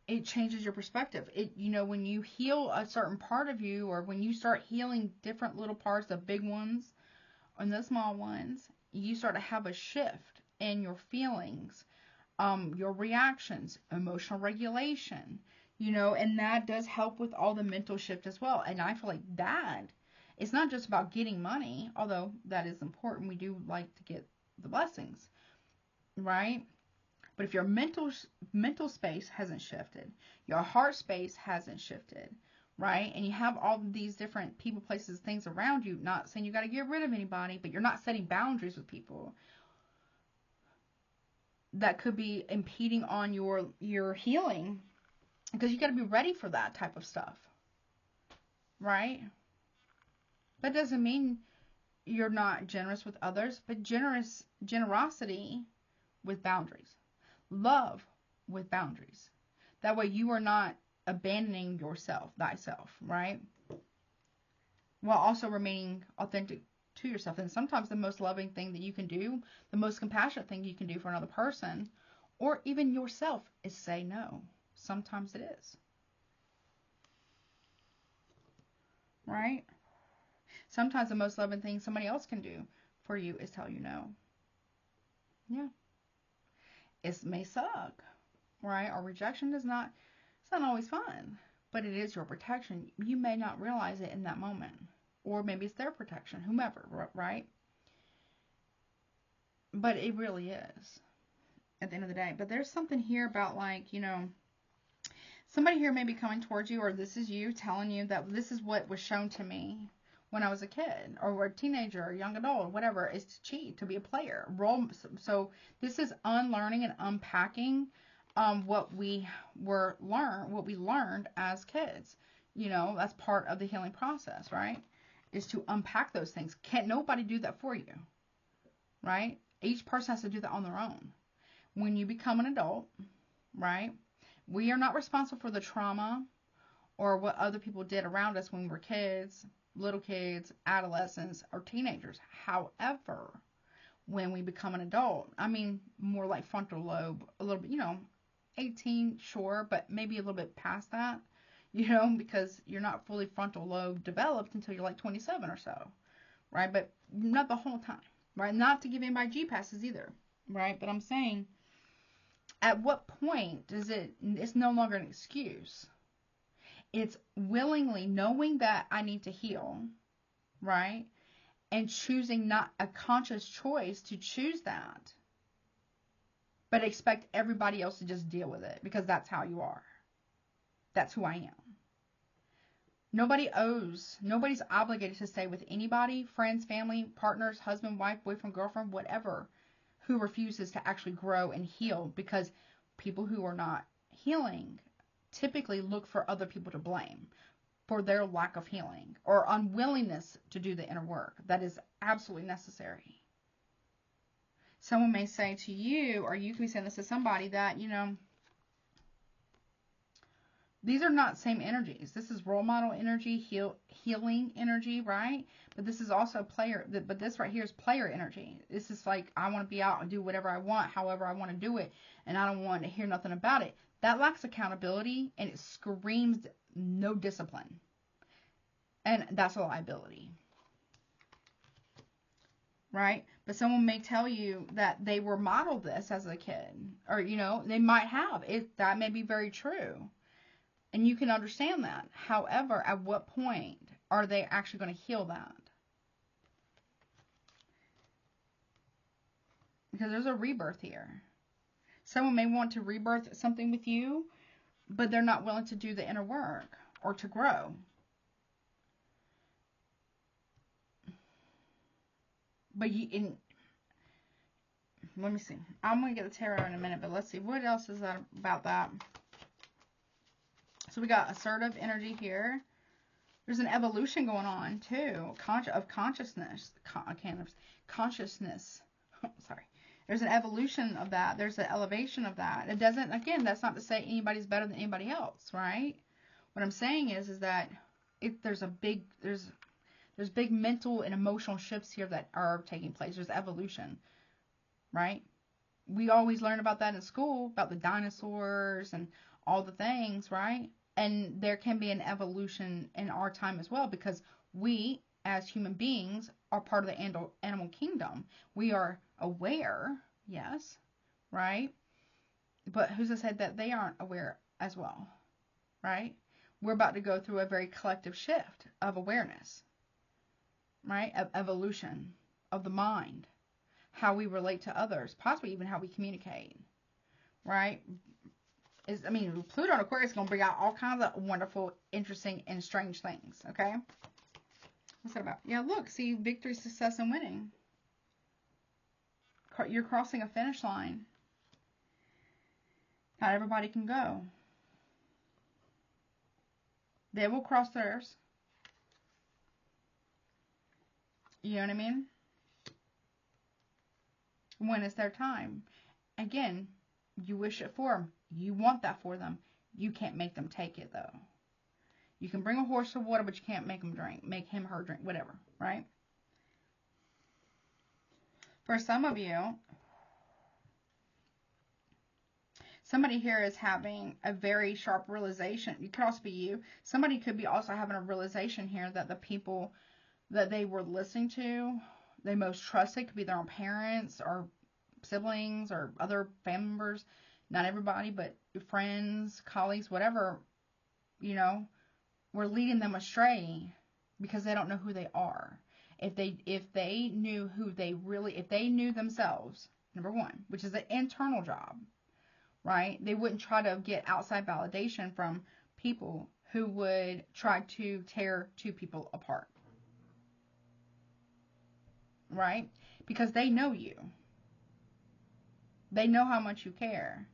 It changes your perspective. It, you know, when you heal a certain part of you, or when you start healing different little parts, the big ones and the small ones, you start to have a shift in your feelings, your reactions, emotional regulation, you know, and that does help with all the mental shift as well. And I feel like that, it's not just about getting money, although that is important. We do like to get the blessings, right? But if your mental space hasn't shifted, your heart space hasn't shifted, right? And you have all these different people, places, things around you, not saying you got to get rid of anybody, but you're not setting boundaries with people, that could be impeding on your healing, because you got to be ready for that type of stuff, right? That doesn't mean you're not generous with others, but generosity with boundaries. Love with boundaries. That way you are not abandoning thyself, right? While also remaining authentic to yourself. And sometimes the most loving thing that you can do, the most compassionate thing you can do for another person, or even yourself, is say no. Sometimes it is. Right? Sometimes the most loving thing somebody else can do for you is tell you no. Yeah. It may suck, right? Or rejection is not, it's not always fun, but it is your protection. You may not realize it in that moment, or maybe it's their protection, whomever, right? But it really is at the end of the day. But there's something here about, like, you know, somebody here may be coming towards you, or this is you telling you that this is what was shown to me when I was a kid, or a teenager, or young adult, whatever, is to cheat, to be a player. So this is unlearning and unpacking what we learned as kids. You know, that's part of the healing process, right? Is to unpack those things. Can't nobody do that for you, right? Each person has to do that on their own. When you become an adult, right, we are not responsible for the trauma or what other people did around us when we were kids, little kids, adolescents, or teenagers. However, when we become an adult, I mean, more like frontal lobe, a little bit, you know, 18, sure, but maybe a little bit past that, you know, because you're not fully frontal lobe developed until you're like 27 or so, right? But not the whole time, right? Not to give anybody G passes either, right? But I'm saying, at what point it's no longer an excuse. It's willingly knowing that I need to heal, right? And choosing, not a conscious choice to choose that, but expect everybody else to just deal with it because that's how you are. That's who I am. Nobody's obligated to stay with anybody, friends, family, partners, husband, wife, boyfriend, girlfriend, whatever, who refuses to actually grow and heal, because people who are not healing typically look for other people to blame for their lack of healing or unwillingness to do the inner work that is absolutely necessary. Someone may say to you, or you can be saying this to somebody, that, you know, these are not same energies. This is role model energy, healing energy, right? But this is also player. But this right here is player energy. This is like, I want to be out and do whatever I want, however I want to do it, and I don't want to hear nothing about it. That lacks accountability, and it screams no discipline. And that's a liability. Right? But someone may tell you that they were modeled this as a kid. Or, you know, they might have. That may be very true. And you can understand that. However, at what point are they actually going to heal that? Because there's a rebirth here. Someone may want to rebirth something with you, but they're not willing to do the inner work or to grow. But let me see. I'm going to get the tarot in a minute, but let's see. What else is that about that? So we got assertive energy here. There's an evolution going on, too, of consciousness. Consciousness. Sorry. There's an evolution of that. There's an elevation of that. It doesn't, again, that's not to say anybody's better than anybody else, right? What I'm saying is that there's big mental and emotional shifts here that are taking place. There's evolution, right? We always learn about that in school, about the dinosaurs and all the things, right? And there can be an evolution in our time as well, because we, as human beings, are part of the animal kingdom. We are aware, yes, right? But who's to say that they aren't aware as well, right? We're about to go through a very collective shift of awareness, right? Of evolution of the mind, how we relate to others, possibly even how we communicate, right? Pluto and Aquarius is going to bring out all kinds of wonderful, interesting, and strange things, okay? What's that about? Yeah, look, see, victory, success, and winning. You're crossing a finish line. Not everybody can go. They will cross theirs. You know what I mean? When it's their time. Again, you wish it for them. You want that for them. You can't make them take it, though. You can bring a horse to water, but you can't make them drink. Make him, her drink, whatever, right? For some of you, somebody here is having a very sharp realization. It could also be you. Somebody could be also having a realization here that the people that they were listening to, they most trusted, could be their own parents or siblings or other family members. Not everybody, but friends, colleagues, whatever, we're leading them astray because they don't know who they are. If they knew if they knew themselves, number one, which is an internal job, right? They wouldn't try to get outside validation from people who would try to tear two people apart, right? Because they know you. They know how much you care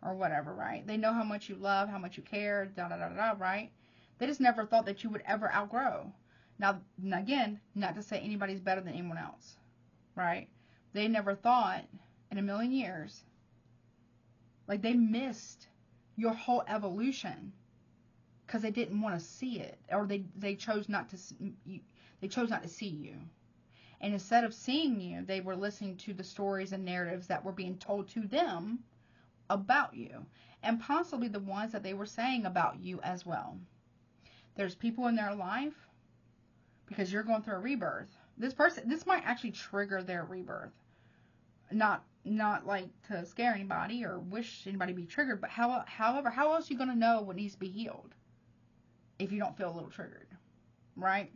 or whatever, right? They know how much you love, how much you care, right? They just never thought that you would ever outgrow. Now, again, not to say anybody's better than anyone else, right? They never thought in a million years, like they missed your whole evolution because they didn't want to see it, or they chose not to see you. And instead of seeing you, they were listening to the stories and narratives that were being told to them about you, and possibly the ones that they were saying about you as well. There's people in their life, because you're going through a rebirth. This might actually trigger their rebirth. Not like to scare anybody or wish anybody to be triggered, but however, how else are you going to know what needs to be healed if you don't feel a little triggered, right?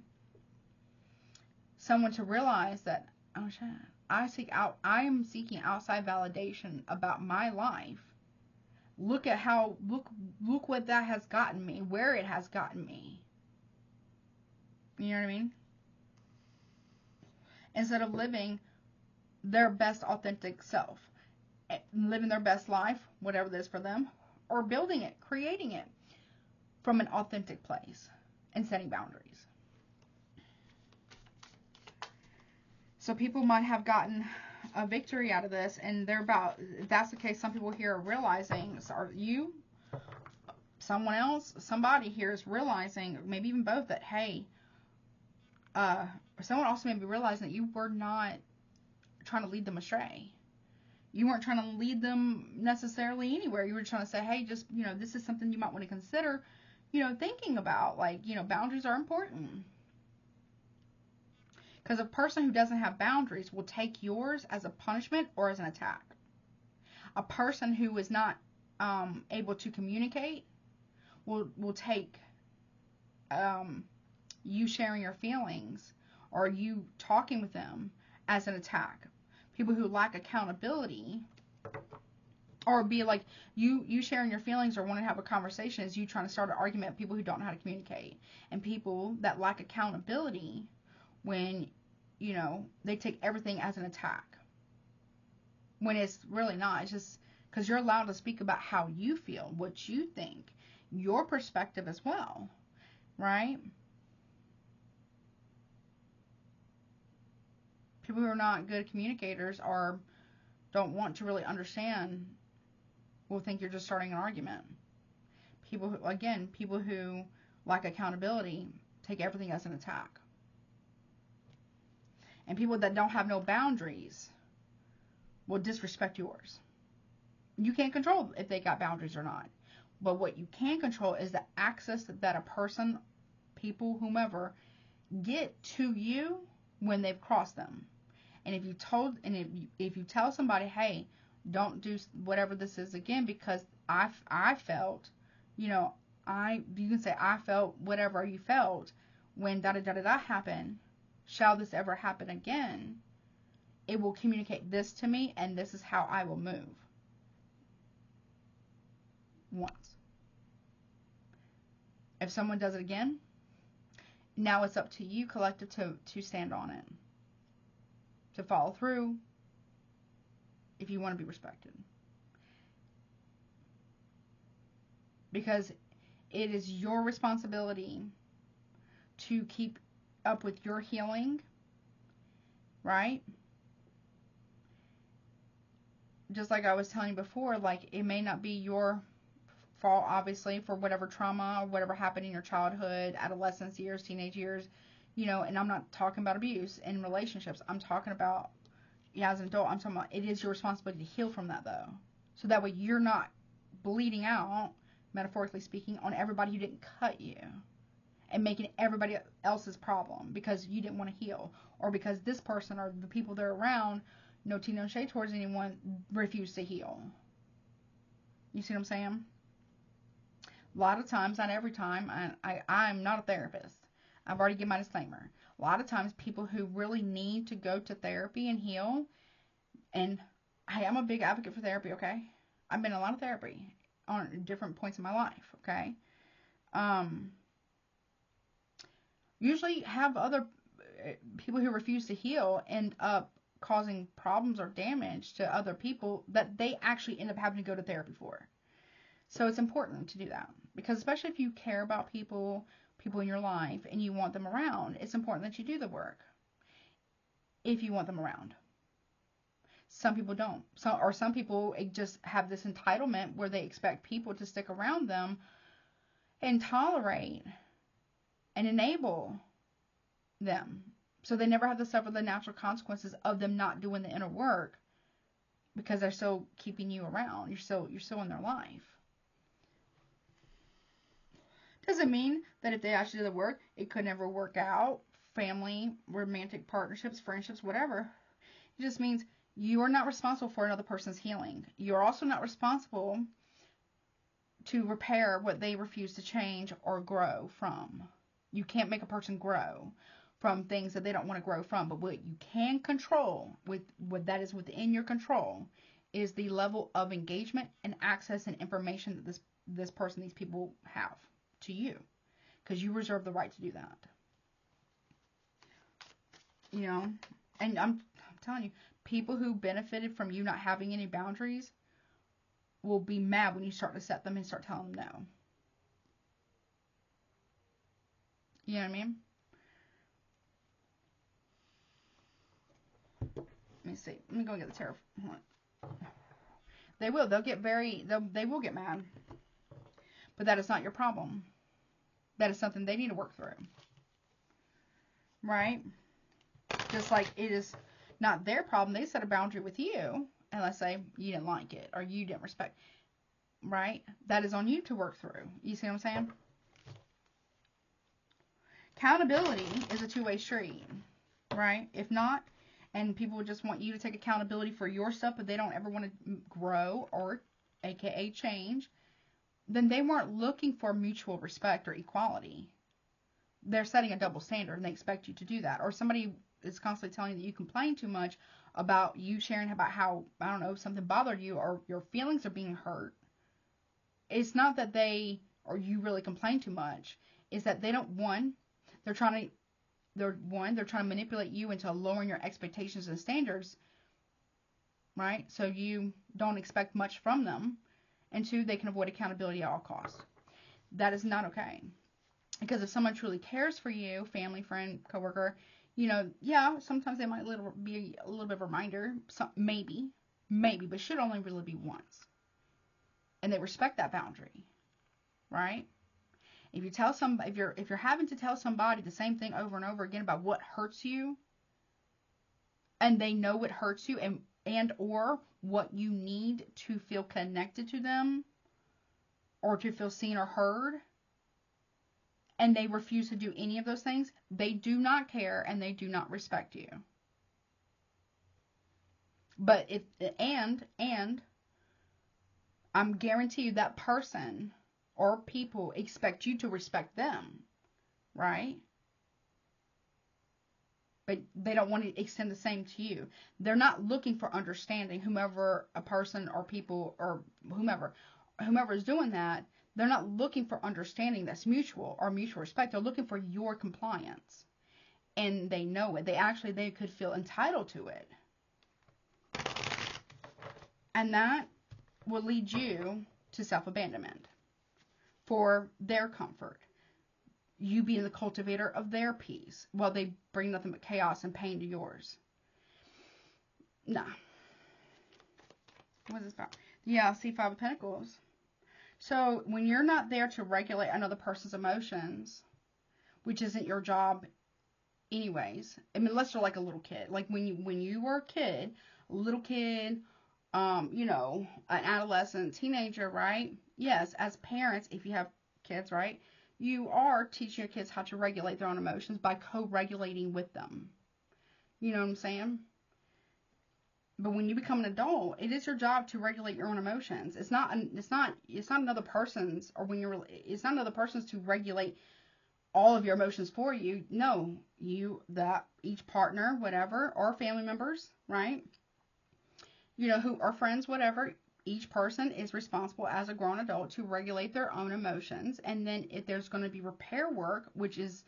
Someone to realize that, oh shit, I am seeking outside validation about my life. Look what that has gotten me, where it has gotten me. You know what I mean? Instead of living their best authentic self, living their best life, whatever it is for them, or building it, creating it from an authentic place and setting boundaries. So people might have gotten a victory out of this, and if that's the case, some people here are realizing, are you, someone else, somebody here is realizing, maybe even both, that, hey, someone also may be realizing that you were not trying to lead them astray. You weren't trying to lead them necessarily anywhere. You were trying to say, hey, just, this is something you might want to consider, thinking about. Like, boundaries are important. Because a person who doesn't have boundaries will take yours as a punishment or as an attack. A person who is not able to communicate will take you sharing your feelings or you talking with them as an attack. People who lack accountability, or be like you sharing your feelings or want to have a conversation is you trying to start an argument with people who don't know how to communicate. And people that lack accountability, when you know, they take everything as an attack. When it's really not. It's just because you're allowed to speak about how you feel, what you think, your perspective as well, right? People who are not good communicators or don't want to really understand will think you're just starting an argument. People who, again, people who lack accountability take everything as an attack. And people that don't have no boundaries will disrespect yours. You can't control if they got boundaries or not. But what you can control is the access that a person, people, whomever, get to you when they've crossed them. And if you tell somebody, hey, don't do whatever this is again because I felt, you know, you can say I felt whatever you felt when da da da da da happened. Shall this ever happen again? It will communicate this to me, and this is how I will move. Once. If someone does it again, now it's up to you, collective, to stand on it. To follow through if you want to be respected. Because it is your responsibility to keep up with your healing, right? Just like I was telling you before, like it may not be your fault, obviously, for whatever trauma or whatever happened in your childhood, adolescence years, teenage years, you know, and I'm not talking about abuse in relationships. I'm talking about, yeah, as an adult, I'm talking about it is your responsibility to heal from that, though. So that way you're not bleeding out, metaphorically speaking, on everybody who didn't cut you and making it everybody else's problem because you didn't want to heal or because this person or the people they're around, no tea, no shade towards anyone, refuse to heal. You see what I'm saying? A lot of times, not every time, I'm not a therapist. I've already given my disclaimer. A lot of times people who really need to go to therapy and heal, and hey, I'm a big advocate for therapy, okay? I've been in a lot of therapy on different points in my life, okay? Usually have other people who refuse to heal end up causing problems or damage to other people that they actually end up having to go to therapy for. So it's important to do that because especially if you care about people in your life and you want them around, it's important that you do the work if you want them around. Some people don't. Some people just have this entitlement where they expect people to stick around them and tolerate and enable them. So they never have to suffer the natural consequences of them not doing the inner work because they're so keeping you around. You're so in their life. Doesn't mean that if they actually do the work, it could never work out. Family, romantic partnerships, friendships, whatever. It just means you are not responsible for another person's healing. You're also not responsible to repair what they refuse to change or grow from. You can't make a person grow from things that they don't want to grow from. But what you can control, with what that is within your control, is the level of engagement and access and information that this person, these people have to you. Because you reserve the right to do that. You know? And I'm telling you, people who benefited from you not having any boundaries will be mad when you start to set them and start telling them no. You know what I mean? Let me see. Let me go get the tarot. They will. They will get mad. But that is not your problem. That is something they need to work through. Right? Just like it is not their problem. They set a boundary with you. And let's say you didn't like it or you didn't respect. Right? That is on you to work through. You see what I'm saying? Accountability is a two-way street. Right? If not, and people just want you to take accountability for your stuff, but they don't ever want to grow or aka change, then they weren't looking for mutual respect or equality. They're setting a double standard and they expect you to do that. Or somebody is constantly telling you that you complain too much about you sharing about how, I don't know, something bothered you or your feelings are being hurt. It's not that you really complain too much. It's that they don't, they're trying to they're trying to manipulate you into lowering your expectations and standards, right? So you don't expect much from them. And 2, they can avoid accountability at all costs. That is not okay. Because if someone truly cares for you, family, friend, coworker, yeah, sometimes they might be a little bit of a reminder. Maybe, but should only really be once. And they respect that boundary, right? If you tell somebody, if you're having to tell somebody the same thing over and over again about what hurts you, and they know what hurts you and or what you need to feel connected to them or to feel seen or heard, and they refuse to do any of those things, they do not care and they do not respect you. But and I'm guarantee you that person or people expect you to respect them, right? But they don't want to extend the same to you. They're not looking for understanding, whomever, a person or people or whomever is doing that. They're not looking for understanding that's mutual or mutual respect. They're looking for your compliance. And they know it. They could feel entitled to it. And that will lead you to self-abandonment for their comfort. You being the cultivator of their peace while they bring nothing but chaos and pain to yours. Nah. What is this about? Yeah, see, 5 of Pentacles. So when you're not there to regulate another person's emotions, which isn't your job anyways, I mean, unless you're like a little kid. Like when you were a little kid, an adolescent, teenager, right? Yes, as parents, if you have kids, right? You are teaching your kids how to regulate their own emotions by co-regulating with them. You know what I'm saying? But when you become an adult, it is your job to regulate your own emotions. It's not another person's, or it's not another person's to regulate all of your emotions for you. No, each partner, whatever, or family members, right? Who are friends, whatever. Each person is responsible as a grown adult to regulate their own emotions. And then if there's going to be repair work is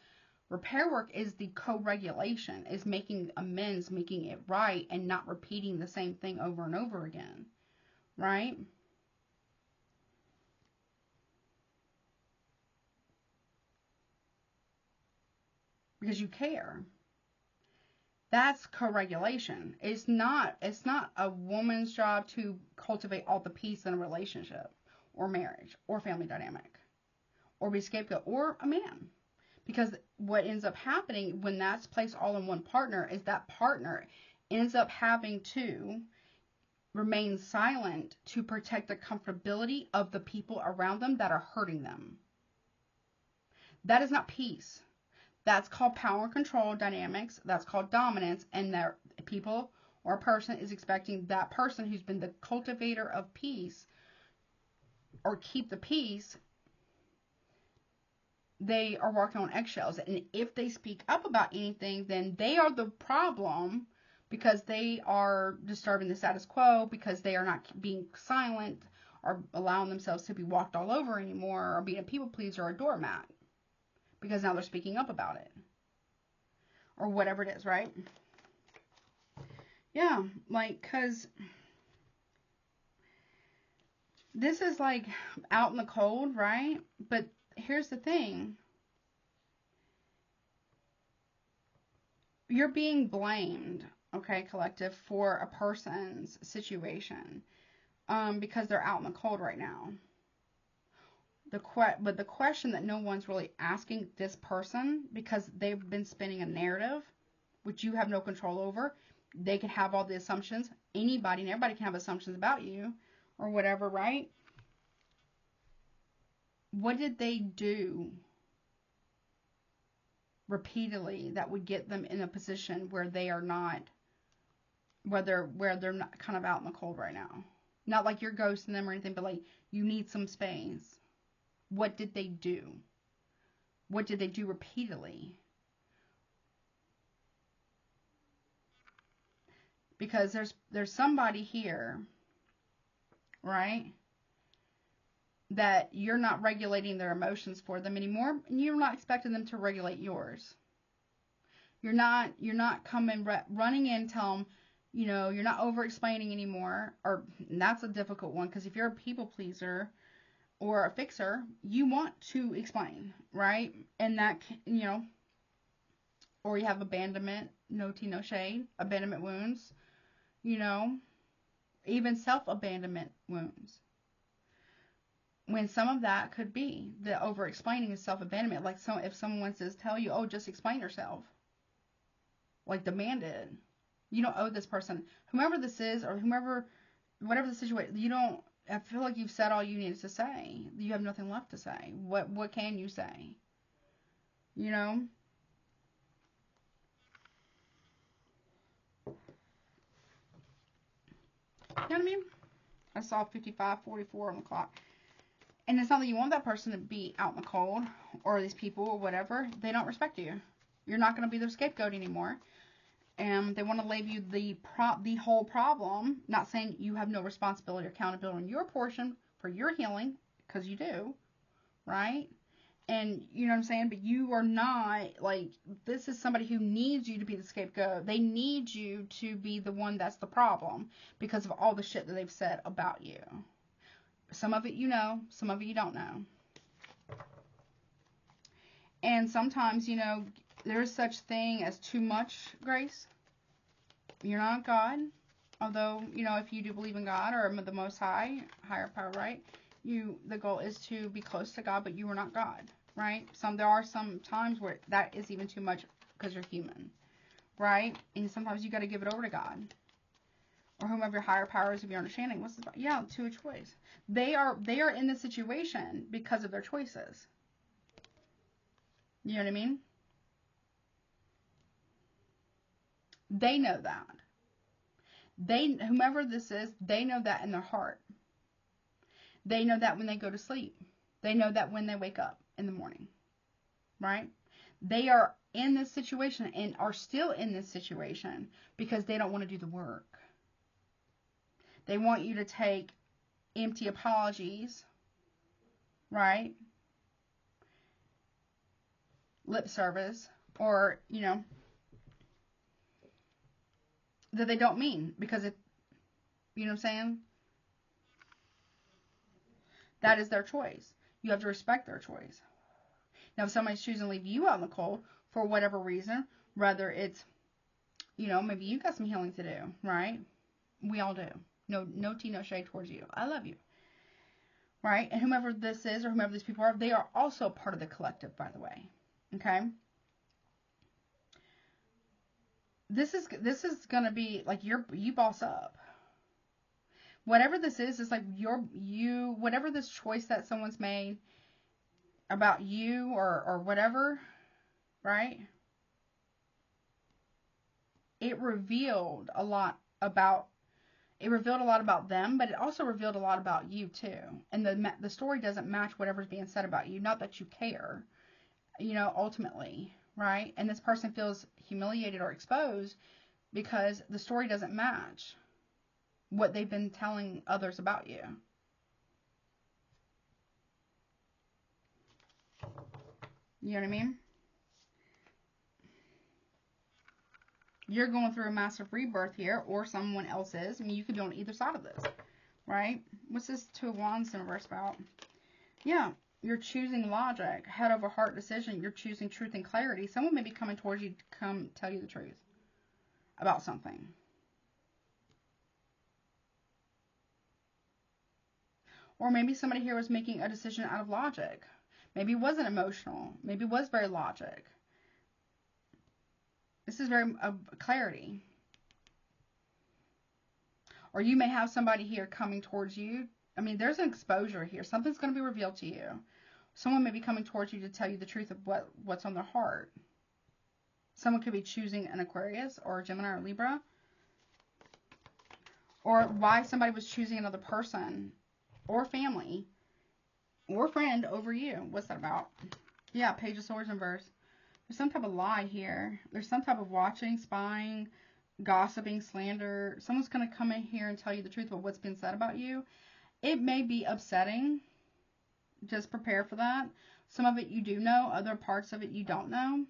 the co-regulation, is making amends, making it right, and not repeating the same thing over and over again, right? Because you care. That's co-regulation. It's not a woman's job to cultivate all the peace in a relationship or marriage or family dynamic or be a scapegoat or a man. Because what ends up happening when that's placed all in one partner is that partner ends up having to remain silent to protect the comfortability of the people around them that are hurting them. That is not peace. That's called power and control dynamics. That's called dominance. And that people or a person is expecting that person who's been the cultivator of peace or keep the peace, they are walking on eggshells. And if they speak up about anything, then they are the problem because they are disturbing the status quo, because they are not being silent or allowing themselves to be walked all over anymore, or being a people pleaser or a doormat. Because now they're speaking up about it. Or whatever it is, right? Yeah, because this is out in the cold, right? But here's the thing. You're being blamed, okay, collective, for a person's situation because they're out in the cold right now. But the question that no one's really asking this person, because they've been spinning a narrative, which you have no control over. They can have all the assumptions. Anybody and everybody can have assumptions about you or whatever, right? What did they do repeatedly that would get them in a position where they are not, where they're not kind of out in the cold right now? Not like you're ghosting them or anything, but you need some space. What did they do? What did they do repeatedly? Because there's somebody here, right, that you're not regulating their emotions for them anymore, and you're not expecting them to regulate yours. You're not coming running in, tell them, you know, you're not over explaining anymore. Or that's a difficult one, because if you're a people pleaser or a fixer, you want to explain, right? And that, you know, or you have abandonment, no tea, no shade, abandonment wounds, you know, even self-abandonment wounds. When some of that could be the over-explaining is self-abandonment. Like, so if someone says, tell you, oh, just explain yourself, like demanded, you don't owe this person, whomever this is, or whomever, whatever the situation, you don't, I feel like you've said all you needed to say. You have nothing left to say. What can you say? You know? You know what I mean? I saw 55:44 on the clock. And it's not that you want that person to be out in the cold, or these people, or whatever. They don't respect you. You're not going to be their scapegoat anymore. And they want to label you the whole problem. Not saying you have no responsibility or accountability on your portion for your healing, because you do, right? And you know what I'm saying? But you are not, like, this is somebody who needs you to be the scapegoat. They need you to be the one that's the problem because of all the shit that they've said about you. Some of it you know, some of it you don't know. And sometimes, you know, there's such thing as too much grace. You're not God. Although, you know, if you do believe in God or the Most High, higher power, right? The goal is to be close to God, but you are not God, right? There are some times where that is even too much because you're human, right? And sometimes you got to give it over to God or whomever your higher powers of your understanding. What's this about? Yeah, to a choice. They are in this situation because of their choices. You know what I mean? They know that. Whomever this is, they know that in their heart. They know that when they go to sleep. They know that when they wake up in the morning. Right? They are in this situation and are still in this situation because they don't want to do the work. They want you to take empty apologies, right? Lip service, or, you know, that they don't mean, because if, you know what I'm saying? That is their choice. You have to respect their choice. Now, if somebody's choosing to leave you out in the cold for whatever reason, whether it's, you know, maybe you got some healing to do, right? We all do. No tea, no shade towards you. I love you. Right? And whomever this is or whomever these people are, they are also part of the collective, by the way. Okay? This is going to be like you boss up. Whatever this is, it's like whatever this choice that someone's made about you or whatever, right? It revealed a lot about them, but it also revealed a lot about you too. And the story doesn't match whatever's being said about you. Not that you care, you know, ultimately, right? And this person feels humiliated or exposed because the story doesn't match what they've been telling others about you. You know what I mean? You're going through a massive rebirth here, or someone else is. I mean, you could be on either side of this, right? What's this Two of Wands in reverse about? Yeah, you're choosing logic, head over heart decision. You're choosing truth and clarity. Someone may be coming towards you to come tell you the truth about something. Or maybe somebody here was making a decision out of logic. Maybe it wasn't emotional. Maybe it was very logic. This is very clarity. Or you may have somebody here coming towards you. I mean, there's an exposure here. Something's going to be revealed to you. Someone may be coming towards you to tell you the truth of what's on their heart. Someone could be choosing an Aquarius or a Gemini or Libra. Or why somebody was choosing another person or family or friend over you. What's that about? Yeah, Page of Swords in verse. There's some type of lie here. There's some type of watching, spying, gossiping, slander. Someone's going to come in here and tell you the truth about what's been said about you. It may be upsetting. Just prepare for that. Some of it you do know. Other parts of it you don't know.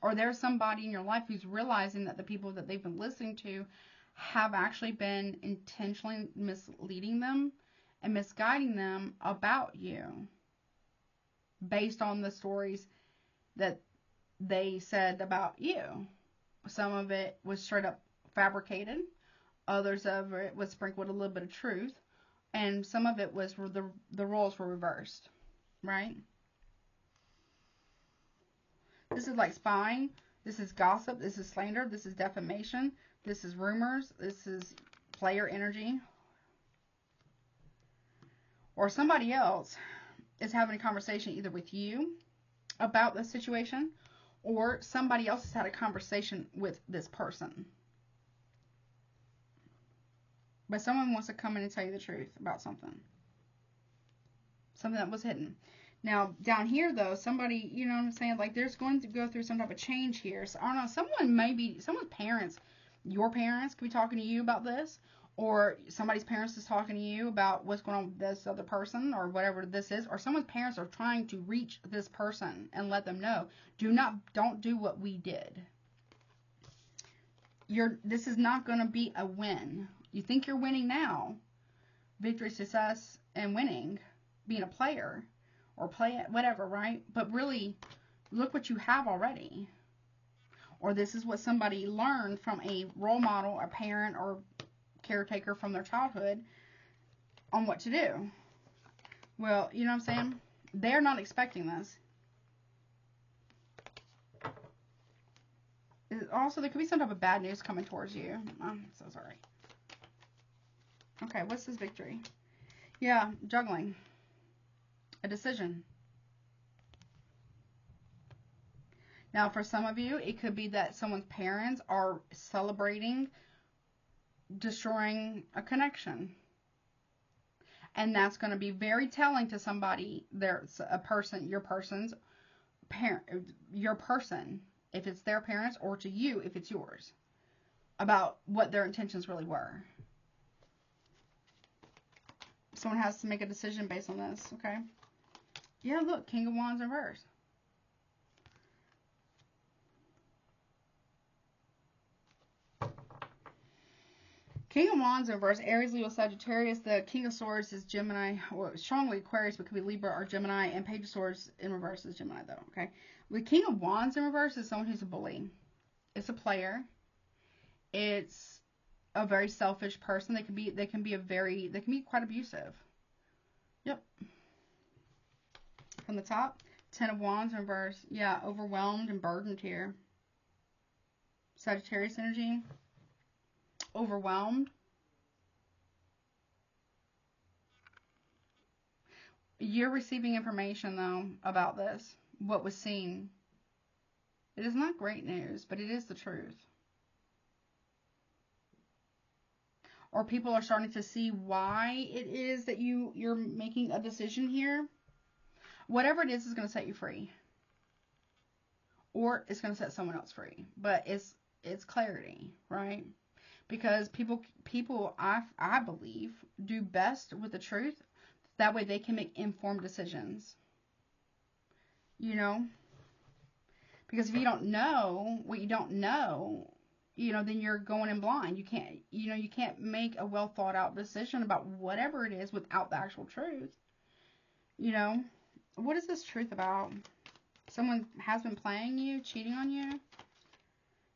Or there's somebody in your life who's realizing that the people that they've been listening to have actually been intentionally misleading them and misguiding them about you based on the stories that they said about you. Some of it was straight up fabricated. Others of it was sprinkled with a little bit of truth. And some of it was where the roles were reversed. Right? This is like spying. This is gossip. This is slander. This is defamation. This is rumors. This is player energy. Or somebody else is having a conversation either with you about the situation, or somebody else has had a conversation with this person. But someone wants to come in and tell you the truth about something. Something that was hidden. Now, down here, though, somebody, you know what I'm saying? Like, there's going to go through some type of change here. So, I don't know, someone's parents, your parents could be talking to you about this. Or somebody's parents is talking to you about what's going on with this other person or whatever this is. Or someone's parents are trying to reach this person and let them know, don't do what we did. This is not going to be a win. You think you're winning now. Victory, success, and winning. Being a player. Or play it, whatever, right? But really, look what you have already. Or this is what somebody learned from a role model, a parent, or caretaker from their childhood on what to do. Well, you know what I'm saying? They're not expecting this. Also, there could be some type of bad news coming towards you. I'm so sorry. Okay, what's this victory? Yeah, juggling. A decision. Now, for some of you, it could be that someone's parents are celebrating destroying a connection. And that's going to be very telling to somebody. There's a person, your person's parent, your person, if it's their parents, or to you, if it's yours, about what their intentions really were. Someone has to make a decision based on this, okay? Yeah, look, King of Wands reverse. King of Wands in reverse, Aries, Leo, Sagittarius. The King of Swords is Gemini, or strongly Aquarius, but could be Libra or Gemini. And Page of Swords in reverse is Gemini, though, okay? The King of Wands in reverse is someone who's a bully. It's a player. It's a very selfish person. They can be quite abusive. Yep. From the top, Ten of Wands in reverse. Yeah, overwhelmed and burdened here. Sagittarius energy. Overwhelmed. You're receiving information, though, about this. What was seen. It is not great news, but it is the truth. Or people are starting to see why it is that you're making a decision here. Whatever it is going to set you free. Or it's going to set someone else free. But it's clarity, right? Because people I believe, do best with the truth. That way they can make informed decisions. You know? Because if you don't know what you don't know, you know, then you're going in blind. You can't make a well thought out decision about whatever it is without the actual truth. You know? What is this truth about? Someone has been playing you, cheating on you?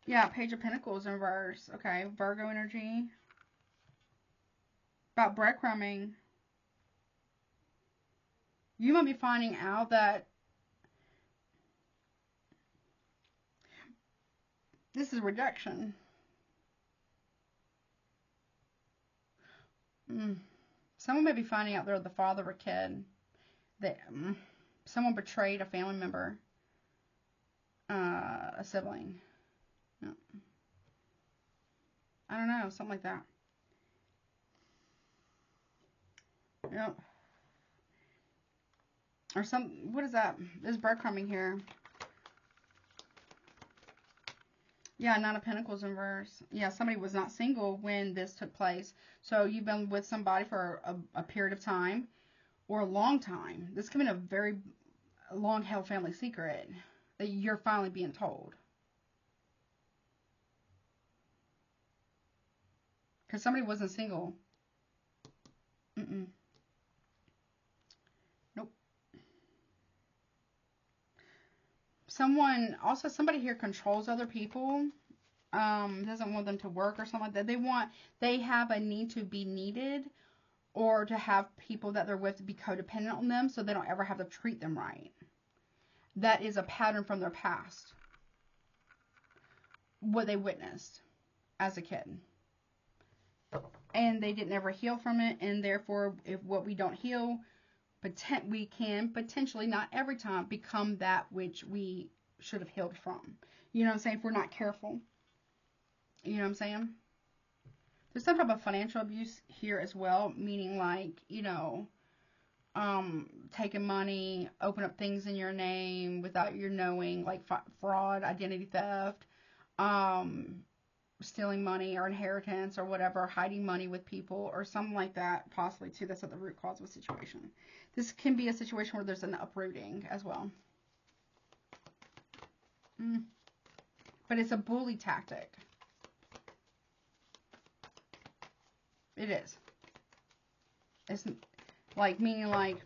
Yeah, Page of Pentacles in reverse. Okay, Virgo energy. About breadcrumbing. You might be finding out that this is rejection. Someone may be finding out they're the father of a kid. That someone betrayed a family member, a sibling. No. I don't know, something like that. Yep. Or what is that? There's breadcrumbing here. Yeah, Nine of Pentacles in reverse. Yeah, somebody was not single when this took place. So you've been with somebody for a period of time. Or a long time. This could be a very long-held family secret that you're finally being told. Because somebody wasn't single. Mm-mm. Nope. Somebody here controls other people. Doesn't want them to work or something like that. They have a need to be needed, or to have people that they're with be codependent on them, so they don't ever have to treat them right. That is a pattern from their past. What they witnessed as a kid. And they didn't ever heal from it, and therefore, if what we don't heal, we can potentially, not every time, become that which we should have healed from. You know what I'm saying? If we're not careful. You know what I'm saying? There's some type of financial abuse here as well, meaning like, you know, taking money, open up things in your name without your knowing, like fraud, identity theft, stealing money or inheritance or whatever, hiding money with people or something like that, possibly too. That's at the root cause of a situation. This can be a situation where there's an uprooting as well. But it's a bully tactic. It is. It's like, meaning like,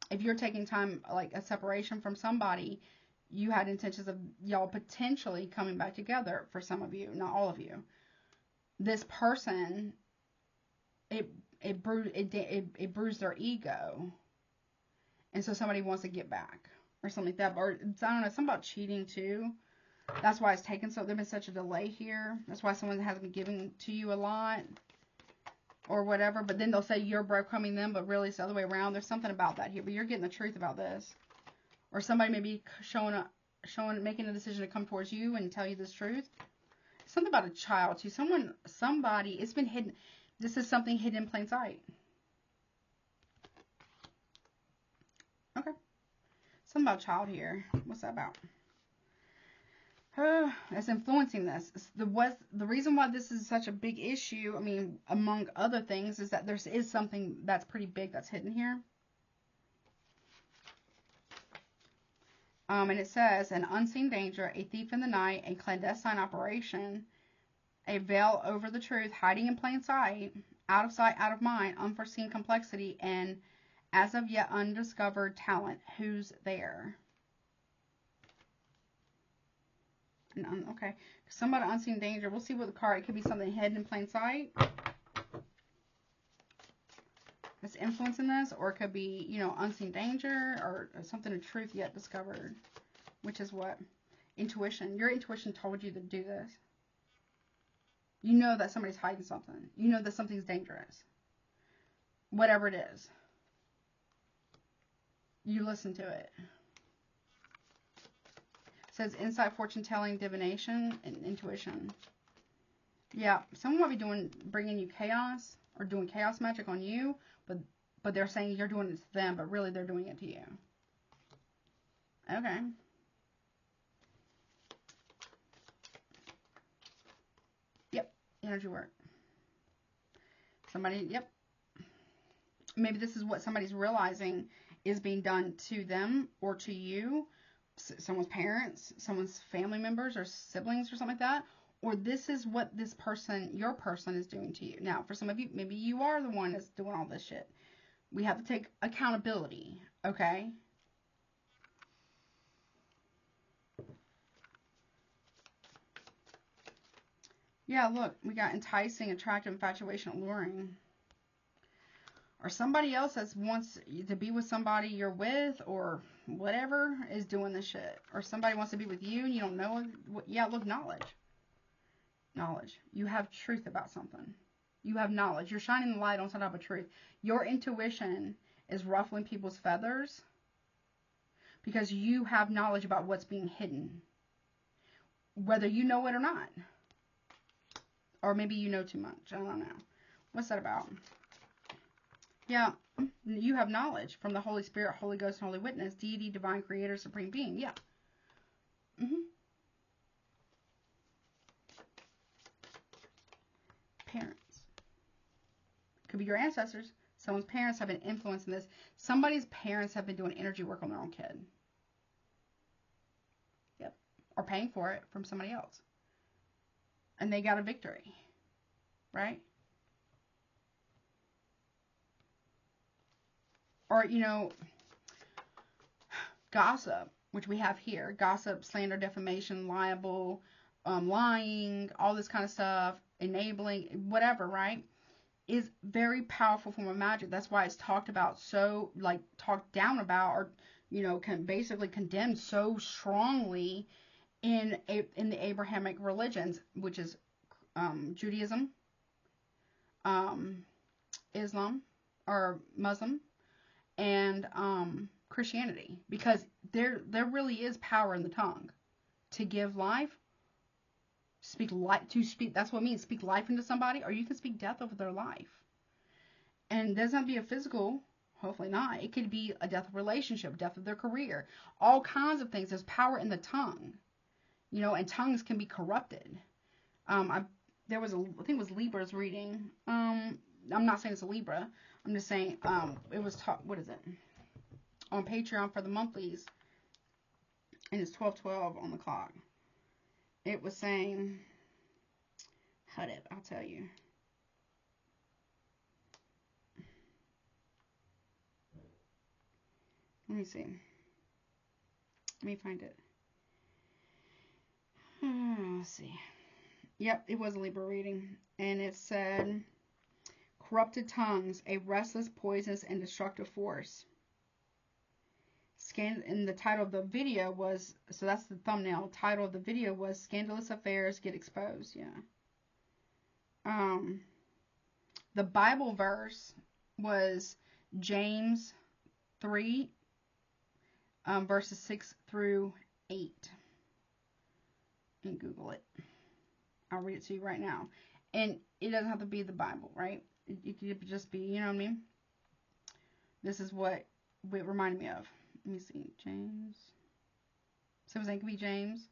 if you're taking time, like a separation from somebody, you had intentions of y'all potentially coming back together for some of you, not all of you. This person, it bruised their ego. And so somebody wants to get back or something like that. Or, I don't know, something about cheating too. That's why it's taken so, there's been such a delay here. That's why someone hasn't been giving to you a lot or whatever. But then they'll say you're breadcrumbing them, but really it's the other way around. There's something about that here. But you're getting the truth about this. Or somebody may be making a decision to come towards you and tell you this truth. Something about a child too. Somebody, it's been hidden. This is something hidden in plain sight. Okay. Something about a child here. What's that about? That's influencing this. The reason why this is such a big issue, I mean, among other things, is that there is something that's pretty big that's hidden here. And it says, an unseen danger, a thief in the night, a clandestine operation, a veil over the truth, hiding in plain sight, out of mind, unforeseen complexity, and as of yet undiscovered talent. Who's there? Okay. Somebody unseen danger. We'll see what the card. It could be something hidden in plain sight that's influencing this, or it could be, you know, unseen danger, or something of truth yet discovered, which is what? Intuition. Your intuition told you to do this. You know that somebody's hiding something. You know that something's dangerous. Whatever it is. You listen to it. Says insight, fortune telling, divination, and intuition. Yeah, someone might be bringing you chaos or doing chaos magic on you, but they're saying you're doing it to them, but really they're doing it to you. Okay. Yep, energy work. Somebody, yep. Maybe this is what somebody's realizing is being done to them or to you. Someone's parents, someone's family members or siblings or something like that. Or this is what this person, your person, is doing to you. Now, for some of you, maybe you are the one that's doing all this shit. We have to take accountability, okay? Yeah, look, we got enticing, attractive, infatuation, alluring. Or somebody else that wants to be with somebody you're with or whatever is doing this shit. Or somebody wants to be with you and you don't know. Yeah, look, knowledge. Knowledge. You have truth about something. You have knowledge. You're shining the light on some type of truth. Your intuition is ruffling people's feathers because you have knowledge about what's being hidden. Whether you know it or not. Or maybe you know too much. I don't know. What's that about? Yeah, you have knowledge from the Holy Spirit, Holy Ghost, and Holy Witness, deity, divine creator, supreme being. Yeah. Parents. Could be your ancestors. Someone's parents have been influencing this. Somebody's parents have been doing energy work on their own kid. Yep. Or paying for it from somebody else. And they got a victory. Right? or, you know, gossip, which we have here, gossip, slander, defamation, liable, lying, all this kind of stuff, enabling, whatever, right, is very powerful form of magic. That's why it's talked about so, like, talked down about, or, you know, can basically condemned so strongly in the Abrahamic religions, which is Judaism, Islam, or Muslim, and Christianity, because there really is power in the tongue to give life, speak life, to speak, that's what it means, speak life into somebody, or you can speak death over their life. And it doesn't have to be a physical, hopefully not, it could be a death of relationship, death of their career, all kinds of things. There's power in the tongue, you know, and tongues can be corrupted. There was I think it was Libra's reading. I'm not saying it's a Libra. I'm just saying it was what is it? On Patreon for the monthlies, and it's 12:12 on the clock. It was saying, hold it, I'll tell you. Let me see. Let me find it. Let's see. Yep, it was a Libra reading, and it said, corrupted tongues, a restless, poisonous, and destructive force. And the title of the video was, so that's the thumbnail, title of the video was Scandalous Affairs Get Exposed. Yeah. The Bible verse was James 3, verses 6 through 8. And Google it. I'll read it to you right now. And it doesn't have to be the Bible, right? It could just be, you know what I mean? This is what it reminded me of. Let me see. James. Something it could be James.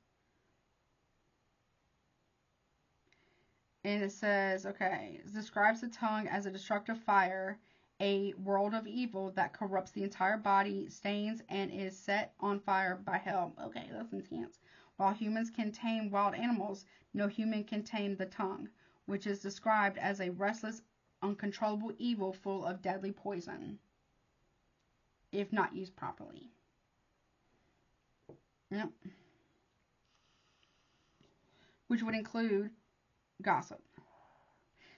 And it says, okay, it describes the tongue as a destructive fire, a world of evil that corrupts the entire body, stains, and is set on fire by hell. Okay, that's intense. While humans can tame wild animals, no human can tame the tongue, which is described as a restless, uncontrollable evil full of deadly poison, if not used properly. Yep. Which would include gossip. It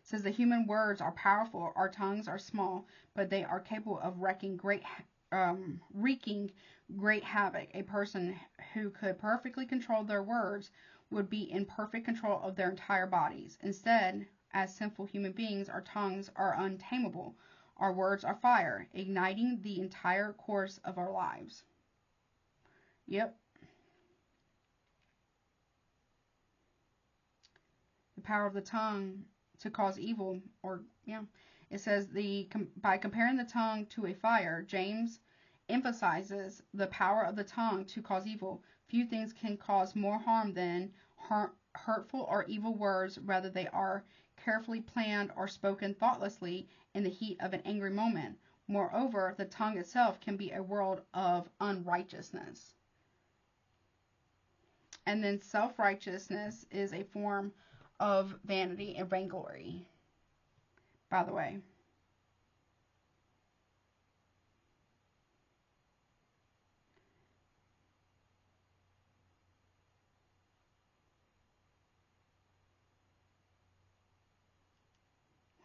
says the human words are powerful, our tongues are small, but they are capable of wreaking great havoc. A person who could perfectly control their words would be in perfect control of their entire bodies. Instead, as sinful human beings, our tongues are untamable. Our words are fire, igniting the entire course of our lives. Yep. The power of the tongue to cause evil, or yeah. It says by comparing the tongue to a fire, James emphasizes the power of the tongue to cause evil. Few things can cause more harm than hurtful or evil words, whether they are carefully planned or spoken thoughtlessly in the heat of an angry moment. Moreover, the tongue itself can be a world of unrighteousness. And then self-righteousness is a form of vanity and vainglory, by the way.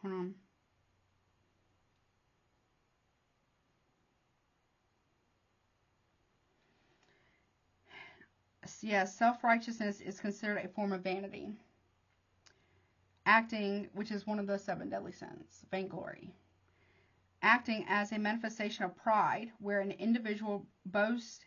Hold on. Yes, self-righteousness is considered a form of vanity. Acting, which is one of the 7 deadly sins, vainglory. Acting as a manifestation of pride, where an individual boasts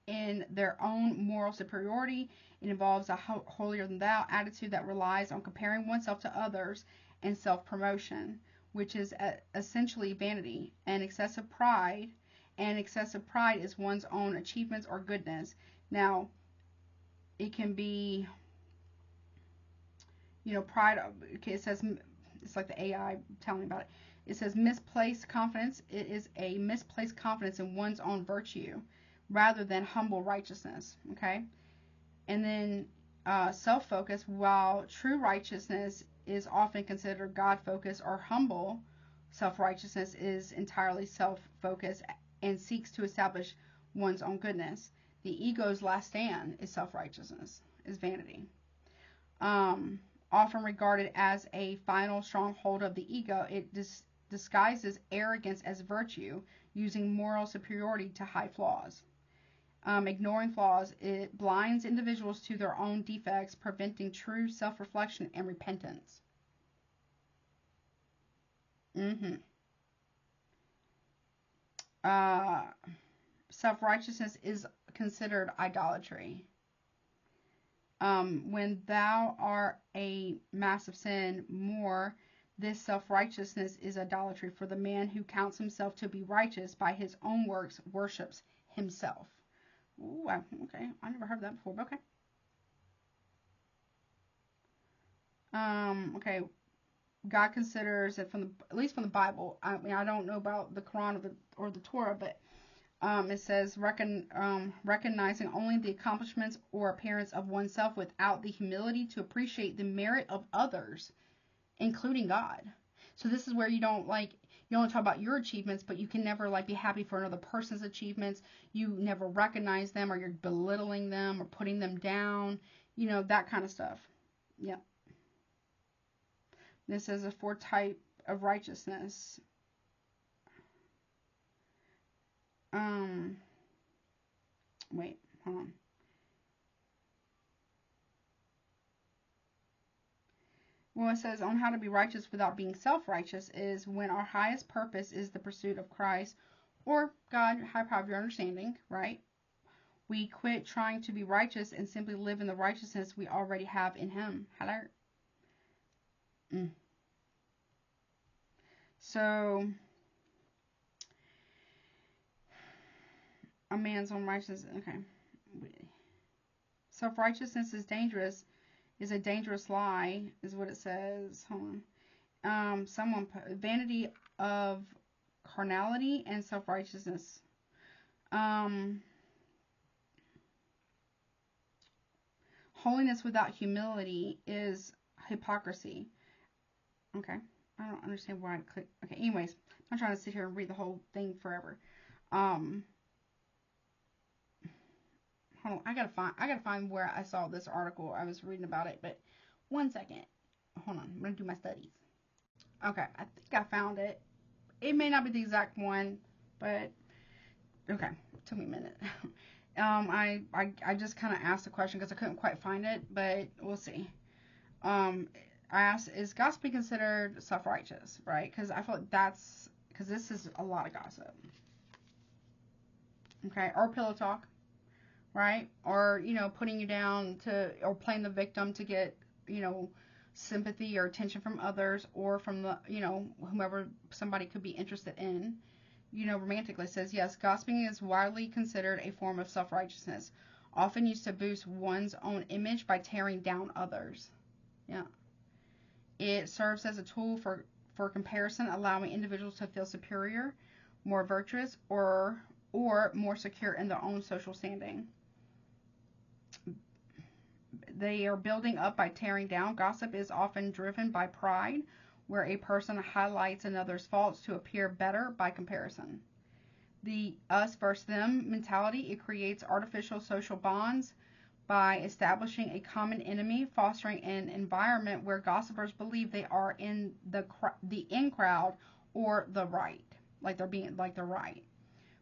in their own moral superiority. It involves a holier-than-thou attitude that relies on comparing oneself to others and self-promotion, which is essentially vanity. And excessive pride is one's own achievements or goodness. Now, it can be, you know, pride. Okay, it says, it's like the AI telling me about it. It says misplaced confidence. It is a misplaced confidence in one's own virtue rather than humble righteousness. Okay, and then self-focus. While true righteousness is often considered God-focused or humble, Self-righteousness is entirely self-focused and seeks to establish one's own goodness. The ego's last stand is self-righteousness, is vanity. Often regarded as a final stronghold of the ego, it disguises arrogance as virtue, using moral superiority to hide flaws. Ignoring flaws, it blinds individuals to their own defects, preventing true self-reflection and repentance. Self-righteousness is considered idolatry. When thou art a massive sin, more this self-righteousness is idolatry, for the man who counts himself to be righteous by his own works worships himself. Ooh, okay, I never heard that before, but okay. Okay, God considers it at least from the Bible. I mean, I don't know about the Quran or the Torah, but it says recognizing only the accomplishments or appearance of oneself without the humility to appreciate the merit of others, including God. So this is where you only talk about your achievements, but you can never be happy for another person's achievements. You never recognize them, or you're belittling them or putting them down, that kind of stuff. Yeah. This is a fourth type of righteousness. Wait, hold on. Well, it says on how to be righteous without being self-righteous is when our highest purpose is the pursuit of Christ or God, high power of your understanding, right? We quit trying to be righteous and simply live in the righteousness we already have in Him. Hello? So, a man's own righteousness. Okay. Self-righteousness is dangerous. Is a dangerous lie, is what it says. Hold on. Vanity of carnality and self-righteousness. Holiness without humility is hypocrisy. Okay. I don't understand why I click. Okay, anyways, I'm not trying to sit here and read the whole thing forever. Hold on, I gotta find where I saw this article. I was reading about it, but one second. Hold on, I'm gonna do my studies. Okay, I think I found it. It may not be the exact one, but okay, it took me a minute. I just kind of asked the question because I couldn't quite find it, but we'll see. I asked, is gossiping considered self-righteous, right? Because I feel like because this is a lot of gossip. Okay, or pillow talk, right? Or, putting you down or playing the victim to get, sympathy or attention from others or from the, whomever somebody could be interested in. Romantically says, yes, gossiping is widely considered a form of self-righteousness, often used to boost one's own image by tearing down others. Yeah. It serves as a tool for comparison, allowing individuals to feel superior, more virtuous, or more secure in their own social standing. They are building up by tearing down. Gossip is often driven by pride, where a person highlights another's faults to appear better by comparison. The us versus them mentality, it creates artificial social bonds by establishing a common enemy, fostering an environment where gossipers believe they are in the in crowd or the right, they're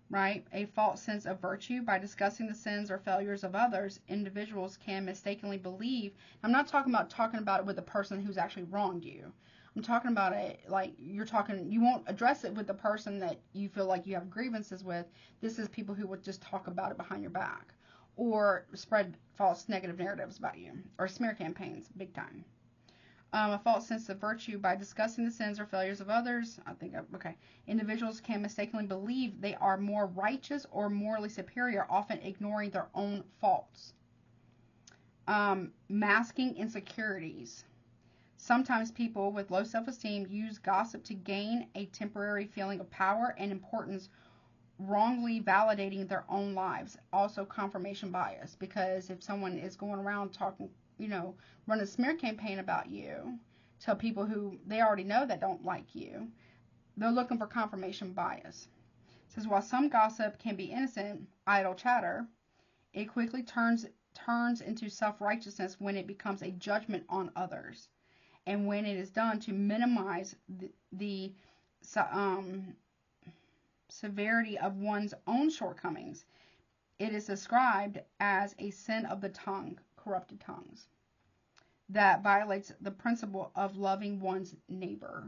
right? A false sense of virtue. By discussing the sins or failures of others, individuals can mistakenly believe. I'm not talking about it with the person who's actually wronged you. I'm talking about it you won't address it with the person that you feel like you have grievances with. This is people who would just talk about it behind your back or spread false negative narratives about you or smear campaigns, big time. A false sense of virtue. By discussing the sins or failures of others, individuals can mistakenly believe they are more righteous or morally superior, often ignoring their own faults. Masking insecurities. Sometimes people with low self-esteem use gossip to gain a temporary feeling of power and importance, wrongly validating their own lives. Also, confirmation bias, because if someone is going around talking, run a smear campaign about you to people who they already know that don't like you, they're looking for confirmation bias. It says, while some gossip can be innocent, idle chatter, it quickly turns into self-righteousness when it becomes a judgment on others, and when it is done to minimize the severity of one's own shortcomings. It is described as a sin of the tongue, corrupted tongues, that violates the principle of loving one's neighbor.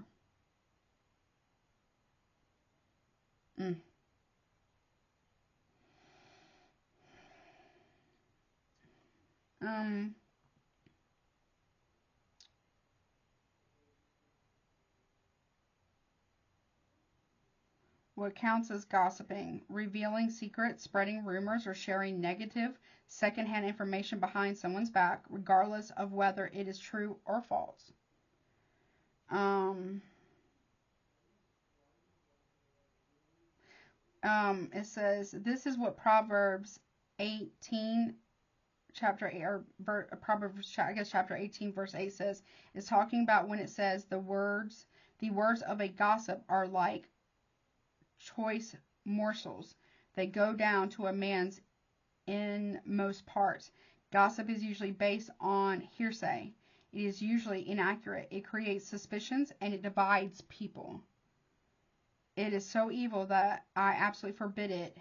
What counts as gossiping? Revealing secrets, spreading rumors, or sharing negative, secondhand information behind someone's back, regardless of whether it is true or false. It says, this is what Proverbs 18, chapter 8, or Proverbs, I guess chapter 18, verse 8 says, is talking about when it says the words of a gossip are like choice morsels. They go down to a man's inmost parts. Gossip is usually based on hearsay. It is usually inaccurate. It creates suspicions and it divides people. It is so evil that I absolutely forbid it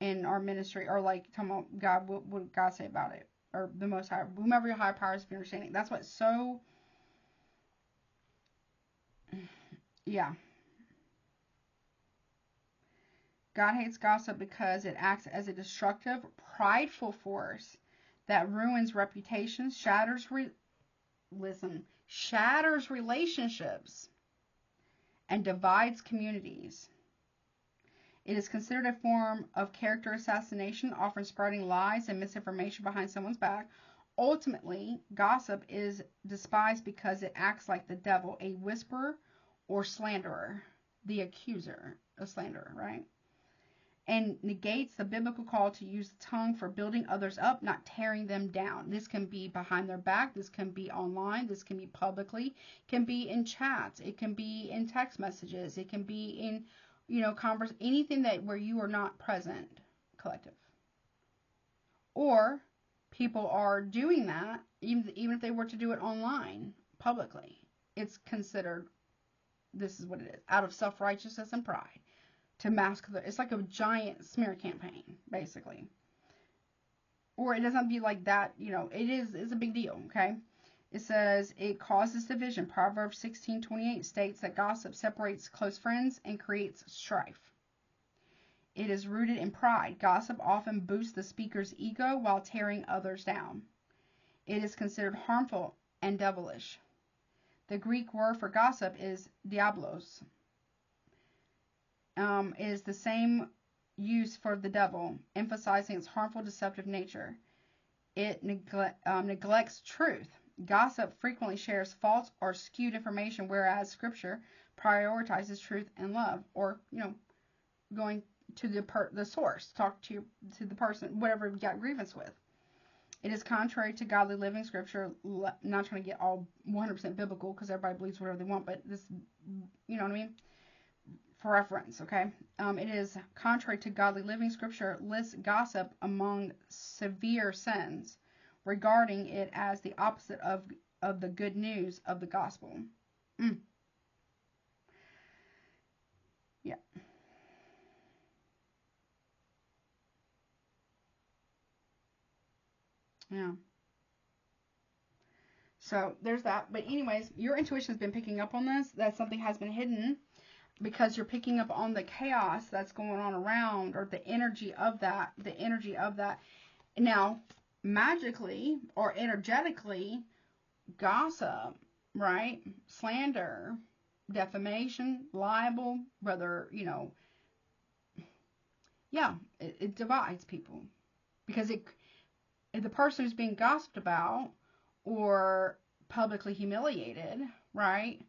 in our ministry. Or like, talking about God, what would God say about it? Or the Most High, whomever your higher powers of understanding. That's what's so, yeah. God hates gossip because it acts as a destructive, prideful force that ruins reputations, shatters relationships, and divides communities. It is considered a form of character assassination, often spreading lies and misinformation behind someone's back. Ultimately, gossip is despised because it acts like the devil, a whisperer or slanderer, the accuser, a slanderer, right? And negates the biblical call to use the tongue for building others up, not tearing them down. This can be behind their back. This can be online. This can be publicly. It can be in chats. It can be in text messages. It can be in, anything that where you are not present, collective. Or people are doing that, even if they were to do it online, publicly. It's considered, this is what it is, out of self-righteousness and pride. To mask it's like a giant smear campaign, basically. Or it doesn't be like that, it's a big deal, okay? It says it causes division. Proverbs 16:28 states that gossip separates close friends and creates strife. It is rooted in pride. Gossip often boosts the speaker's ego while tearing others down. It is considered harmful and devilish. The Greek word for gossip is diablos. Is the same use for the devil, emphasizing its harmful, deceptive nature. It neglects truth. Gossip frequently shares false or skewed information, whereas Scripture prioritizes truth and love, or going to the source, talk to the person, whatever you got grievance with. It is contrary to godly living. Scripture, not trying to get all 100% biblical because everybody believes whatever they want, but this, you know what I mean? For reference, okay? It is contrary to godly living. Scripture lists gossip among severe sins, regarding it as the opposite of the good news of the gospel. Yeah. Yeah. So there's that. But anyways, your intuition has been picking up on this, that something has been hidden, because you're picking up on the chaos that's going on around, or the energy of that. Now, magically or energetically, gossip, right? Slander, defamation, libel, whether, it divides people. Because if the person who's being gossiped about or publicly humiliated, right,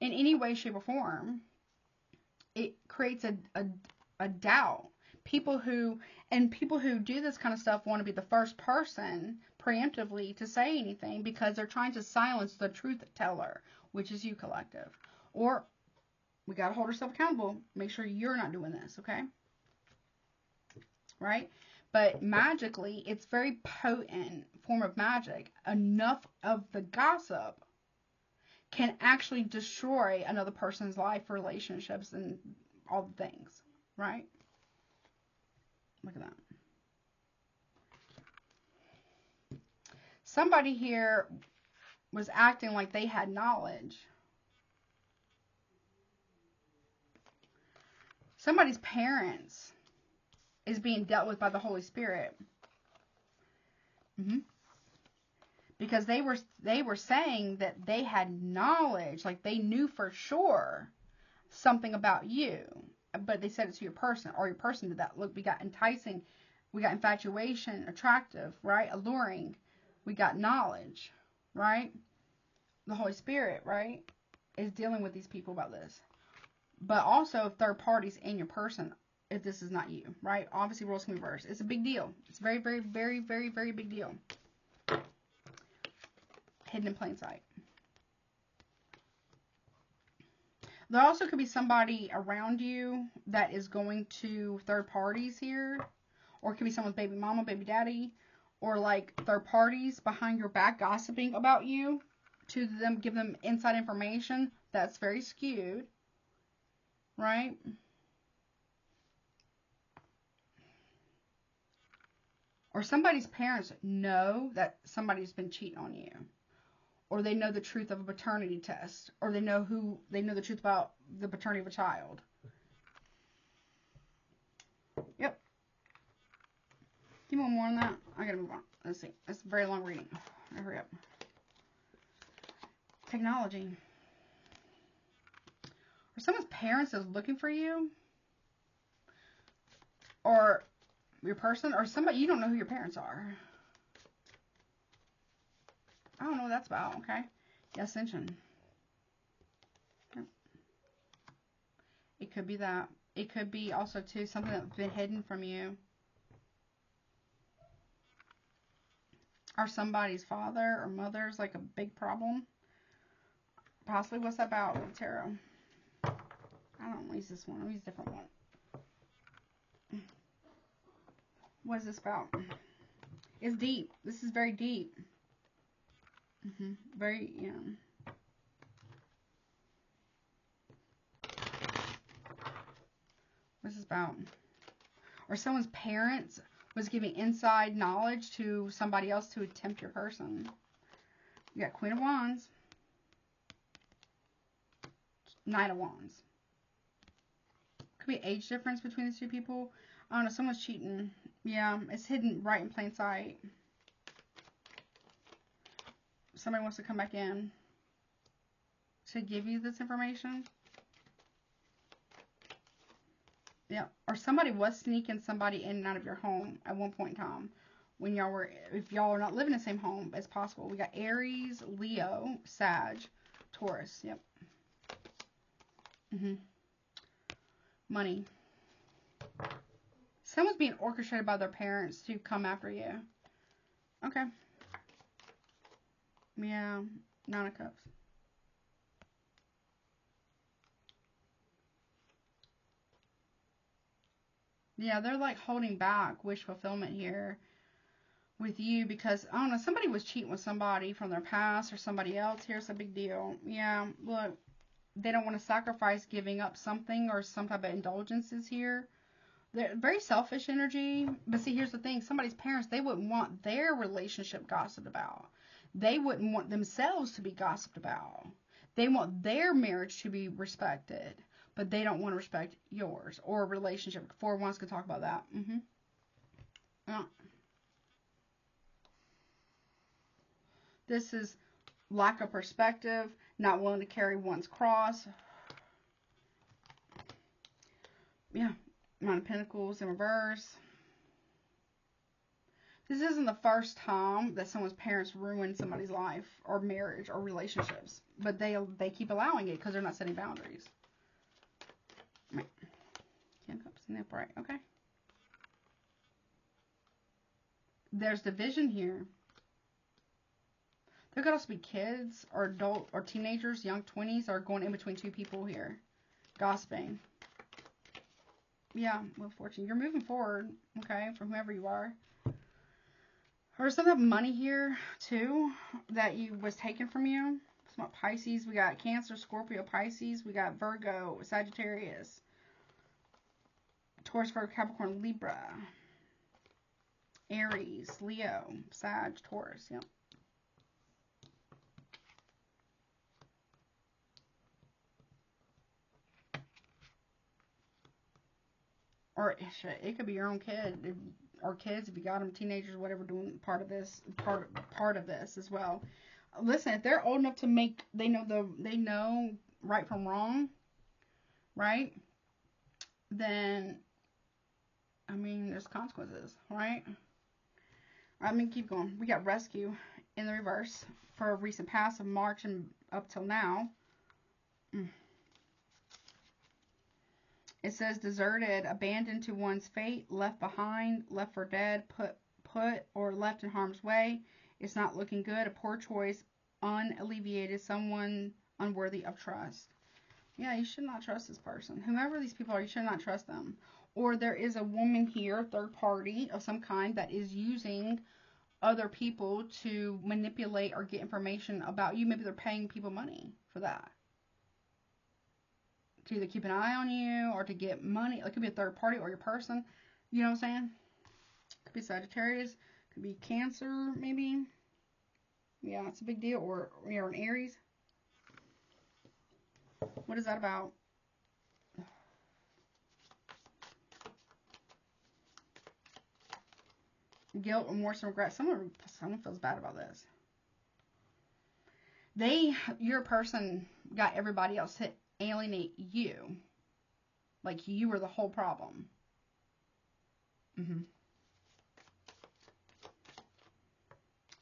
in any way, shape, or form, it creates a doubt. People who do this kind of stuff want to be the first person preemptively to say anything because they're trying to silence the truth teller, which is you, collective. Or We got to hold ourselves accountable. Make sure you're not doing this, okay? Right? But magically, it's very potent form of magic. Enough of the gossip can actually destroy another person's life, relationships, and all the things, right? Look at that. Somebody here was acting like they had knowledge. Somebody's parents is being dealt with by the Holy Spirit. Because they were saying that they had knowledge, like they knew for sure something about you, but they said it to your person, or your person did that. Look, we got enticing, we got infatuation, attractive, right? Alluring. We got knowledge, right? The Holy Spirit, right, is dealing with these people about this. But also third parties in your person, if this is not you, right? Obviously, roles can reverse. It's a big deal. It's very, very, very, very, very big deal. Hidden in plain sight. There also could be somebody around you that is going to third parties here. Or it could be someone's baby mama, baby daddy. Or like third parties behind your back gossiping about you. To them, give them inside information. That's very skewed. Right? Or somebody's parents know that somebody's been cheating on you. Or they know the truth of a paternity test. Or they know the truth about the paternity of a child. Yep. Give me one more on that. I gotta move on. Let's see. It's a very long reading. Hurry up. Technology. Or someone's parents is looking for you. Or your person. Or somebody, you don't know who your parents are. I don't know what that's about. Okay. Yeah, ascension. Yep. It could be that. It could be also, too, something that's been hidden from you. Or somebody's father or mother's like a big problem. Possibly. What's that about with tarot? I don't use this one. I'll use a different one. What is this about? It's deep. This is very deep. Very, yeah. What's this about? Or someone's parents was giving inside knowledge to somebody else to tempt your person. You got Queen of Wands. Knight of Wands. Could be age difference between the two people. I don't know. Someone's cheating. Yeah, it's hidden right in plain sight. Somebody wants to come back in to give you this information. Yeah, or somebody was sneaking somebody in and out of your home at one point in time when y'all were, if y'all are not living in the same home, it's possible. We got Aries, Leo, Sag, Taurus. Yep. Money. Someone's being orchestrated by their parents to come after you. Okay. Yeah, Nine of Cups. Yeah, they're like holding back wish fulfillment here with you because, I don't know, somebody was cheating with somebody from their past or somebody else. Here's a big deal. Yeah, look, they don't want to sacrifice giving up something or some type of indulgences here. They're very selfish energy. But see, here's the thing. Somebody's parents, they wouldn't want their relationship gossiped about. They wouldn't want themselves to be gossiped about. They want their marriage to be respected. But they don't want to respect yours or a relationship. Four of Wands can talk about that. Yeah. This is lack of perspective, not willing to carry one's cross. Yeah. Nine of Pentacles in reverse. This isn't the first time that someone's parents ruin somebody's life or marriage or relationships. But they keep allowing it because they're not setting boundaries. Right. Ten Cups in the upright. Okay. There's division here. There could also be kids or adult or teenagers, young 20s, are going in between two people here. Gossiping. Yeah, Wheel of Fortune. You're moving forward, okay, from whoever you are. Or some of money here, too, that was taken from you. Some Pisces. We got Cancer, Scorpio, Pisces. We got Virgo, Sagittarius, Taurus, Virgo, Capricorn, Libra, Aries, Leo, Sag, Taurus. Yep. Or shit, it could be your own kid, or kids if you got them, teenagers, whatever, doing part of this as well. Listen, if they're old enough to make, they know right from wrong, right? Then, I mean, there's consequences, right? I mean, keep going. We got Rescue in the reverse for a recent past of March and up till now. It says deserted, abandoned to one's fate, left behind, left for dead, put or left in harm's way. It's not looking good. A poor choice, unalleviated, someone unworthy of trust. Yeah, you should not trust this person. Whoever these people are, you should not trust them. Or there is a woman here, third party of some kind, that is using other people to manipulate or get information about you. Maybe they're paying people money for that. To either keep an eye on you or to get money. It could be a third party or your person. You know what I'm saying? Could be Sagittarius. Could be Cancer, maybe. Yeah, it's a big deal. Or you're an Aries. What is that about? Guilt, remorse, and regret. Someone feels bad about this. Your person got everybody else to alienate you. Like you were the whole problem.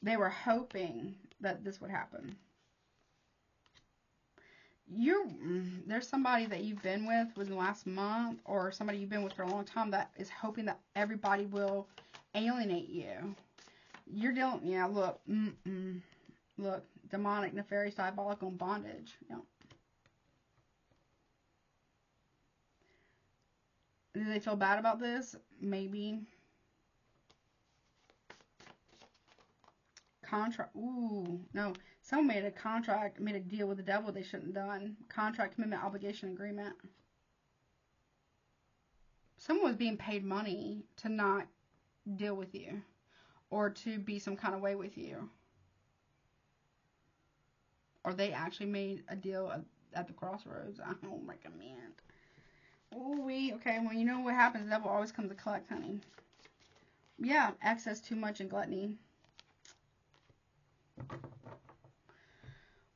They were hoping that this would happen. There's somebody that you've been with within the last month, or somebody you've been with for a long time that is hoping that everybody will alienate you. You're dealing, yeah, look, look, demonic, nefarious, diabolical, and bondage. Yeah. Do they feel bad about this? Maybe. Contract. Ooh, no. Someone made a contract, made a deal with the devil they shouldn't have done. Contract, commitment, obligation, agreement. Someone was being paid money to not deal with you, or to be some kind of way with you. Or they actually made a deal at the crossroads. I don't recommend. Ooh, okay, well, you know what happens. The devil always comes to collect, honey. Yeah, excess, too much, and gluttony.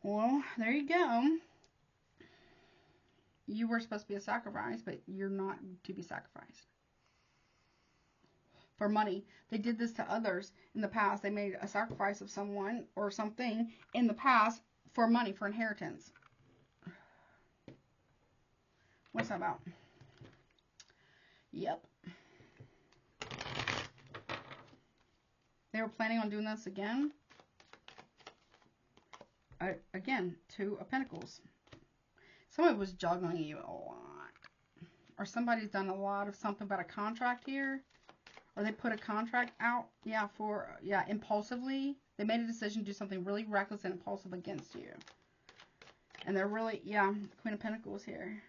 Well, there you go. You were supposed to be a sacrifice, but you're not to be sacrificed. For money. They did this to others in the past. They made a sacrifice of someone or something in the past for money, for inheritance. What's that about? Yep. They were planning on doing this again. Again, Two of Pentacles. Somebody was juggling you a lot. Or somebody's done a lot of something about a contract here. Or they put a contract out, impulsively. They made a decision to do something really reckless and impulsive against you. And they're really, Queen of Pentacles here.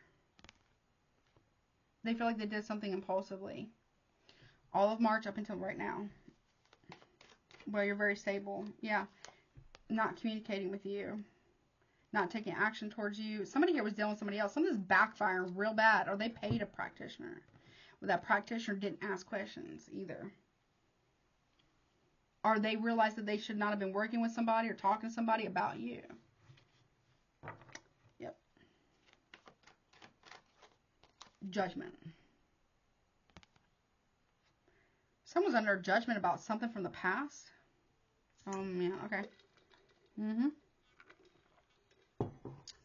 They feel like they did something impulsively. All of March up until right now. Well, you're very stable. Yeah. Not communicating with you. Not taking action towards you. Somebody here was dealing with somebody else. Something's backfiring real bad. Or they paid a practitioner. Well, that practitioner didn't ask questions either. Or they realized that they should not have been working with somebody or talking to somebody about you. Yep. Judgment. Someone's under judgment about something from the past. Yeah, okay.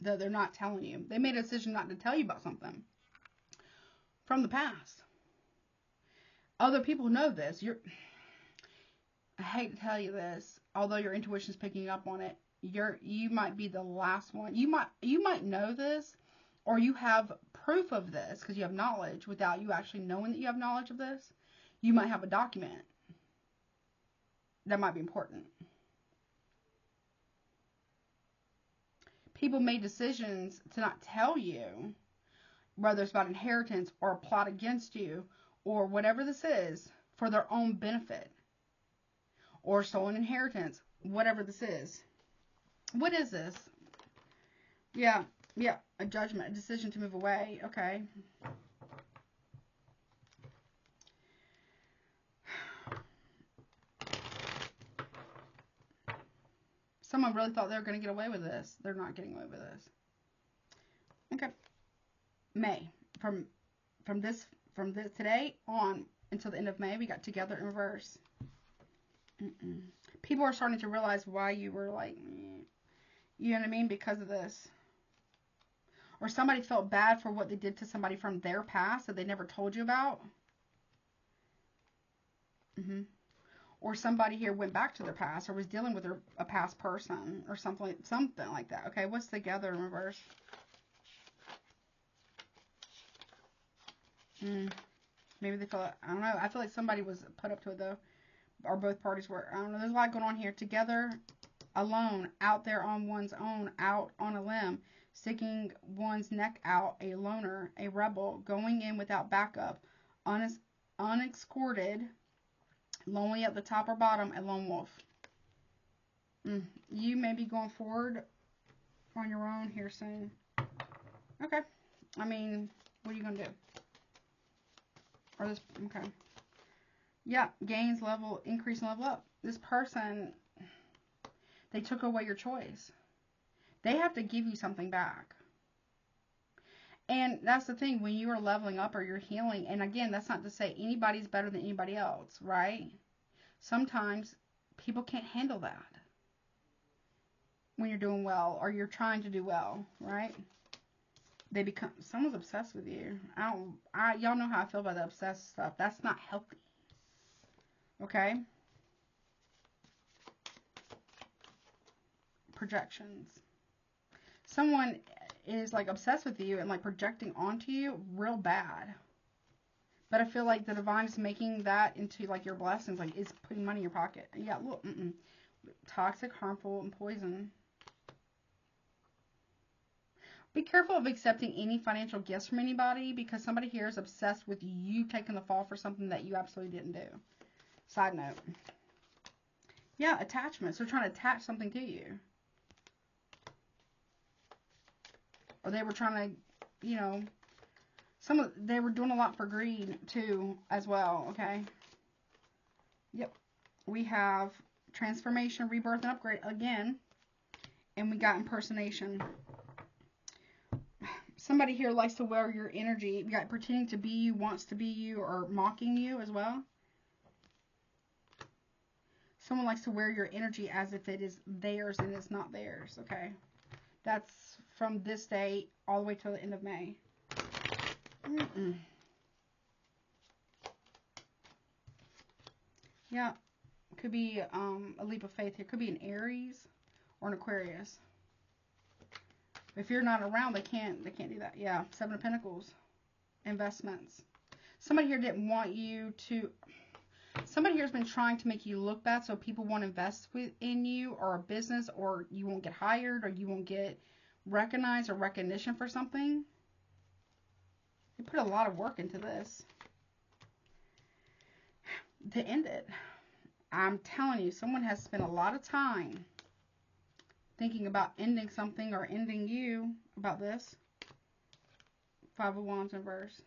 That they're not telling you. They made a decision not to tell you about something from the past. Other people know this. I hate to tell you this, although your intuition's picking up on it. You might be the last one. You might know this, or you have proof of this, because you have knowledge without you actually knowing that you have knowledge of this, you might have a document that might be important. People made decisions to not tell you, whether it's about inheritance or a plot against you or whatever this is, for their own benefit, or stolen inheritance, whatever this is. What is this? Yeah, a judgment, a decision to move away. Okay. Someone really thought they were going to get away with this. They're not getting away with this. Okay. May. From this today on until the end of May, we got together in reverse. People are starting to realize why you were like, you know what I mean, because of this. Or somebody felt bad for what they did to somebody from their past that they never told you about. Or somebody here went back to their past or was dealing with a past person or something like that. Okay, what's together in reverse? Maybe they feel, I don't know. I feel like somebody was put up to it though. Or both parties were. I don't know. There's a lot going on here. Together, alone, out there on one's own, out on a limb, sticking one's neck out, a loner, a rebel, going in without backup, unescorted, lonely at the top or bottom, a lone wolf. You may be going forward on your own here soon. Okay. I mean, what are you going to do? Or this, okay. Yeah, gains level, increase and level up. This person, they took away your choice. They have to give you something back. And that's the thing, when you are leveling up or you're healing, and again, that's not to say anybody's better than anybody else, right? Sometimes people can't handle that when you're doing well or you're trying to do well, right? They become, someone's obsessed with you. Y'all know how I feel about the obsessed stuff. That's not healthy. Okay? Projections. Someone is like obsessed with you and like projecting onto you real bad. But I feel like the divine is making that into like your blessings, like it's putting money in your pocket. Yeah, look, toxic, harmful, and poison. Be careful of accepting any financial gifts from anybody, because somebody here is obsessed with you taking the fall for something that you absolutely didn't do. Side note. Yeah, attachments. They're trying to attach something to you. Or they were trying to, you know, they were doing a lot for greed too as well, okay? Yep. We have transformation, rebirth, and upgrade again. And we got impersonation. Somebody here likes to wear your energy. We got pretending to be you, wants to be you, or mocking you as well. Someone likes to wear your energy as if it is theirs and it's not theirs, okay? That's from this day all the way till the end of May. Yeah, could be a leap of faith here. Could be an Aries or an Aquarius. If you're not around, they can't do that. Yeah, Seven of Pentacles. Investments. Somebody here didn't want you to... Somebody here has been trying to make you look bad so people won't invest in you or a business, or you won't get hired, or you won't get recognized or recognition for something. You put a lot of work into this to end it. I'm telling you, someone has spent a lot of time thinking about ending something or ending you about this. Five of Wands in reverse.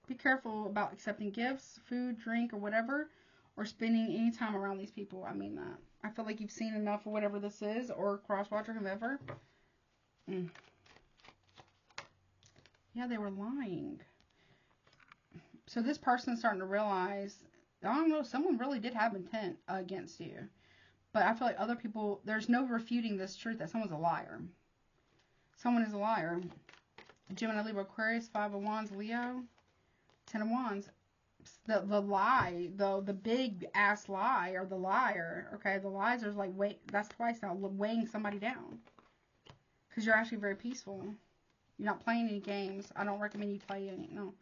Be careful about accepting gifts, food, drink, or whatever, or spending any time around these people. I mean that. I feel like you've seen enough of whatever this is, or crosswatch or whoever. Yeah, they were lying. So this person's starting to realize, I don't know, someone really did have intent against you. But I feel like other people, there's no refuting this truth that someone's a liar. Someone is a liar. Gemini, Libra, Aquarius, Five of Wands, Leo, Ten of Wands. The lie, though, the big ass lie, or the liar, okay, the lies are like, wait, that's twice now, weighing somebody down. Because you're actually very peaceful. You're not playing any games. I don't recommend you play any. No.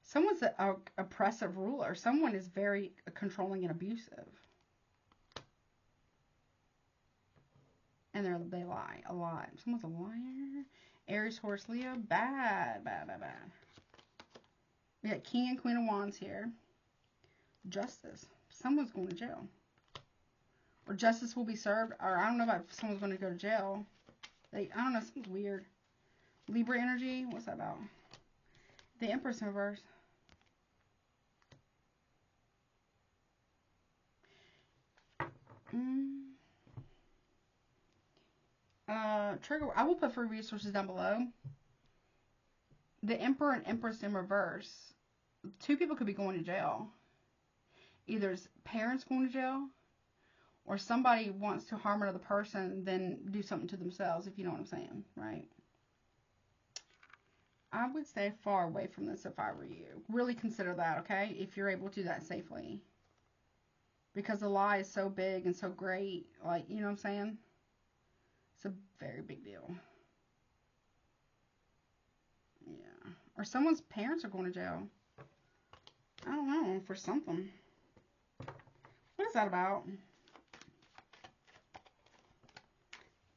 Someone's a oppressive ruler. Someone is very controlling and abusive. And they lie a lot. Someone's a liar. Aries, Horse, Leo. Bad, bad, bad, bad. We got King and Queen of Wands here. Justice. Someone's going to jail. Or justice will be served. Or I don't know if someone's going to go to jail. I don't know. Something's weird. Libra energy. What's that about? The Empress in reverse. Trigger. I will put free resources down below. The Emperor and Empress in reverse. Two people could be going to jail. Either his parents going to jail, or somebody wants to harm another person, then do something to themselves, if you know what I'm saying, right? I would stay far away from this if I were you. Really consider that, okay? If you're able to do that safely. Because the lie is so big and so great, like, you know what I'm saying? It's a very big deal. Yeah. Or someone's parents are going to jail. I don't know, for something. What is that about?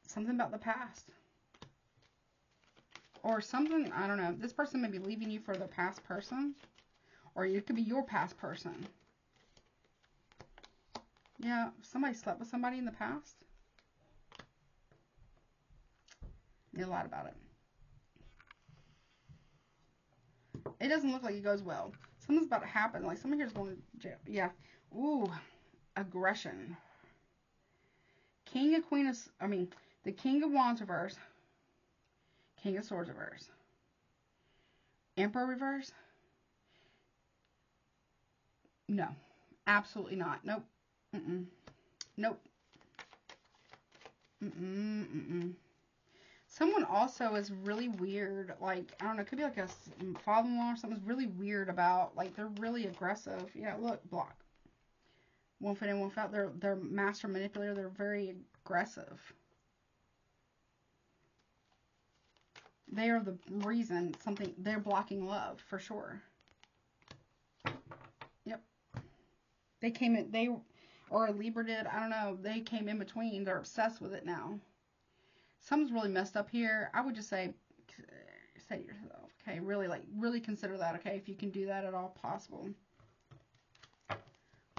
Something about the past. Or something, I don't know. This person may be leaving you for their past person. Or it could be your past person. Yeah, somebody slept with somebody in the past. Need a lot about it. It doesn't look like it goes well. Something's about to happen. Like someone here's going to jail. Yeah. Ooh. Aggression. King of Queen of... the King of Wands reverse. King of Swords reverse. Emperor reverse. No. Absolutely not. Nope. Mm-mm. Nope. Mm-mm. Someone also is really weird. Like, I don't know. It could be like a father-in-law or something's really weird about... Like, they're really aggressive. Yeah, look. Block. One foot in, one foot out. They're master manipulator. They're very aggressive. They are the reason they're blocking love for sure. Yep. They came in, or a Libra did, I don't know. They came in between. They're obsessed with it now. Something's really messed up here. I would just say to yourself, okay, really consider that, okay, if you can do that at all possible.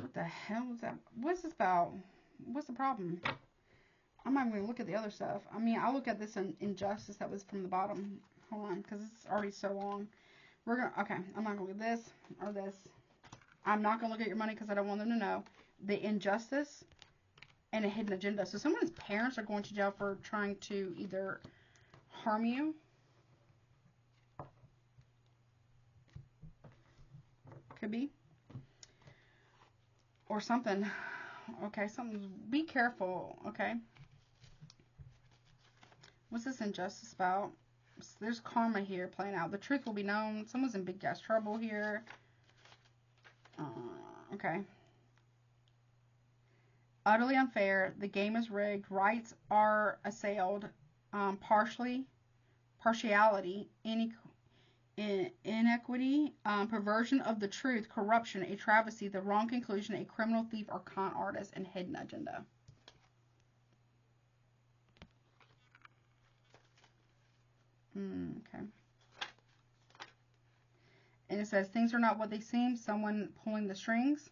What the hell is that? What's this about? What's the problem? I'm not going to look at the other stuff. I mean, I'll look at this injustice that was from the bottom. Hold on, because it's already so long. Okay, I'm not going to look at this or this. I'm not going to look at your money because I don't want them to know. The injustice and a hidden agenda. So someone's parents are going to jail for trying to either harm you. Could be. Or something. Okay, be careful, okay? What's this injustice about? There's karma here playing out. The truth will be known. Someone's in big gas trouble here. Okay. Utterly unfair. The game is rigged. Rights are assailed. Partiality. Inequity. Perversion of the truth. Corruption. A travesty. The wrong conclusion. A criminal, thief, or con artist. And hidden agenda. Okay. And it says, things are not what they seem. Someone pulling the strings.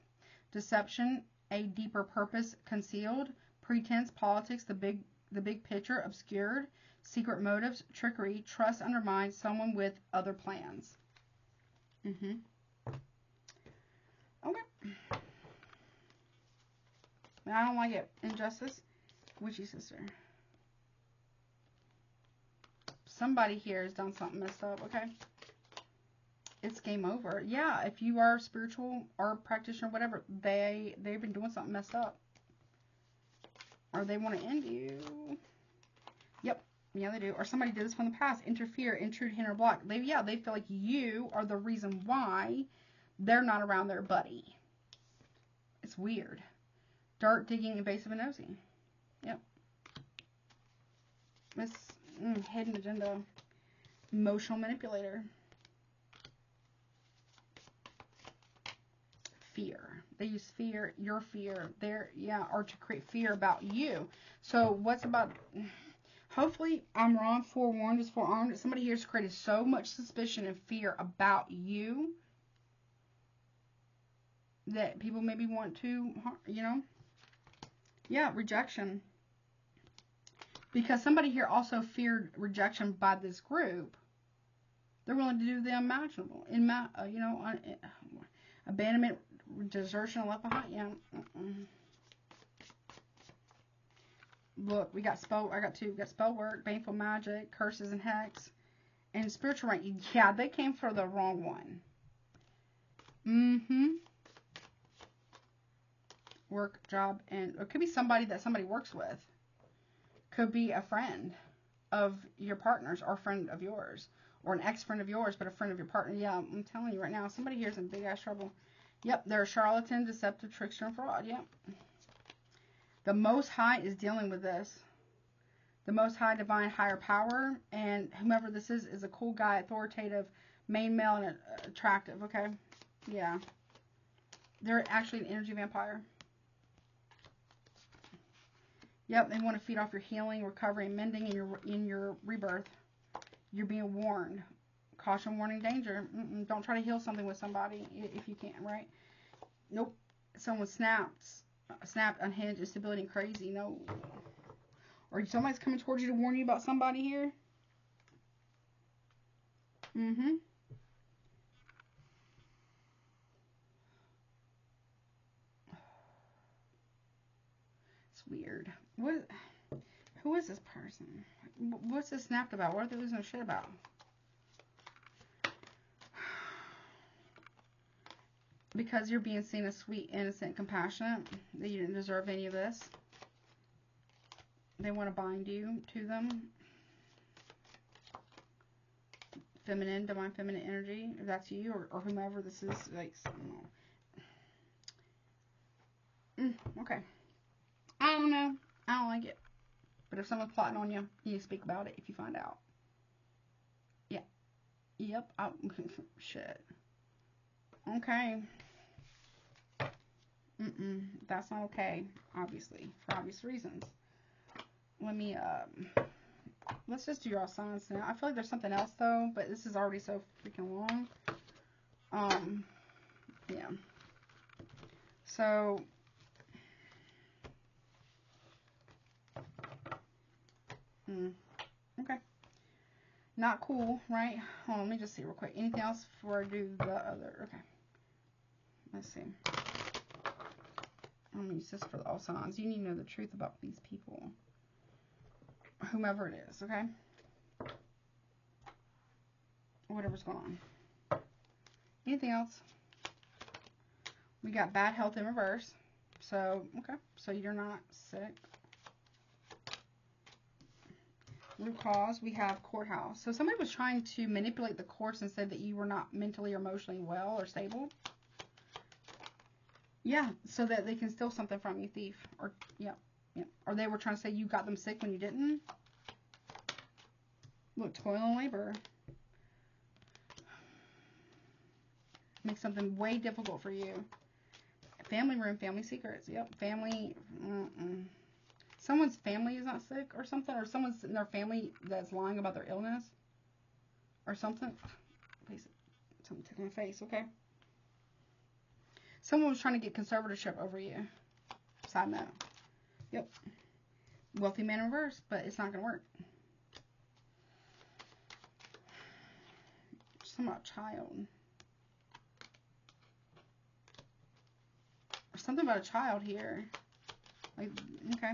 Deception, a deeper purpose concealed. Pretense, politics, the big picture obscured. Secret motives, trickery, trust undermined. Someone with other plans. Okay. I don't like it. Injustice. Witchy sister. Somebody here has done something messed up, okay? It's game over. Yeah, if you are spiritual or practitioner, whatever, they've been doing something messed up. Or they want to end you. Yep. Yeah, they do. Or somebody did this from the past. Interfere, intrude, hinder, block. They feel like you are the reason why they're not around their buddy. It's weird. Dark, digging, invasive, and nosy. Yep. This hidden agenda. Emotional manipulator. Fear. They use fear, your fear, or to create fear about you. So what's about, hopefully I'm wrong, forewarned is forearmed. Somebody here has created so much suspicion and fear about you that people maybe want to, you know, yeah, rejection. Because somebody here also feared rejection by this group. They're willing to do the unimaginable. You know, abandonment, desertion, left behind. Yeah. Look, I got two. We got spell work, baneful magic, curses and hex, and spiritual rank. Yeah, they came for the wrong one. Work, job, and it could be somebody that somebody works with. Could be a friend of your partner's or a friend of yours. Or an ex-friend of yours, but a friend of your partner. Yeah, I'm telling you right now, somebody here is in big-ass trouble. Yep, they're a charlatan, deceptive, trickster, and fraud. Yep. The Most High is dealing with this. The Most High, divine, higher power, and whomever this is a cool guy, authoritative, main male, and attractive, okay? Yeah. They're actually an energy vampire. Yep, they want to feed off your healing, recovery, and mending in your rebirth. You're being warned. Caution, warning, danger. Don't try to heal something with somebody if you can't, right? Nope. Someone snapped, unhinged, instability, and crazy. No. Or somebody's coming towards you to warn you about somebody here. It's weird. Who is this person? What's this snapped about? What are they losing their shit about? Because you're being seen as sweet, innocent, compassionate, that you didn't deserve any of this. They want to bind you to them. Feminine, divine feminine energy, if that's you or whomever this is, like, okay. I don't know. I don't like it. But if someone's plotting on you, you speak about it if you find out. Yeah. Yep. Shit. Okay. That's not okay, obviously, for obvious reasons. Let me, let's just do your signs now. I feel like there's something else, though, but this is already so freaking long. Yeah. So, okay. Not cool, right? Hold on, let me just see real quick. Anything else before I do the other? Okay. Let's see. I'm going to use this for all signs. You need to know the truth about these people. Whomever it is, okay? Whatever's going on. Anything else? We got bad health in reverse. So, okay. So you're not sick. Root cause, we have courthouse. So somebody was trying to manipulate the courts and said that you were not mentally or emotionally well or stable. Yeah, so that they can steal something from you, thief. Or, yeah. Or they were trying to say you got them sick when you didn't. Look, toil and labor. Make something way difficult for you. Family room, family secrets. Yep, family. Someone's family is not sick or something. Or someone's in their family that's lying about their illness. Or something. Something took my face, okay? Someone was trying to get conservatorship over you. Side note. Yep. Wealthy man in reverse, but it's not going to work. Something about child. There's something about a child here. Like, okay.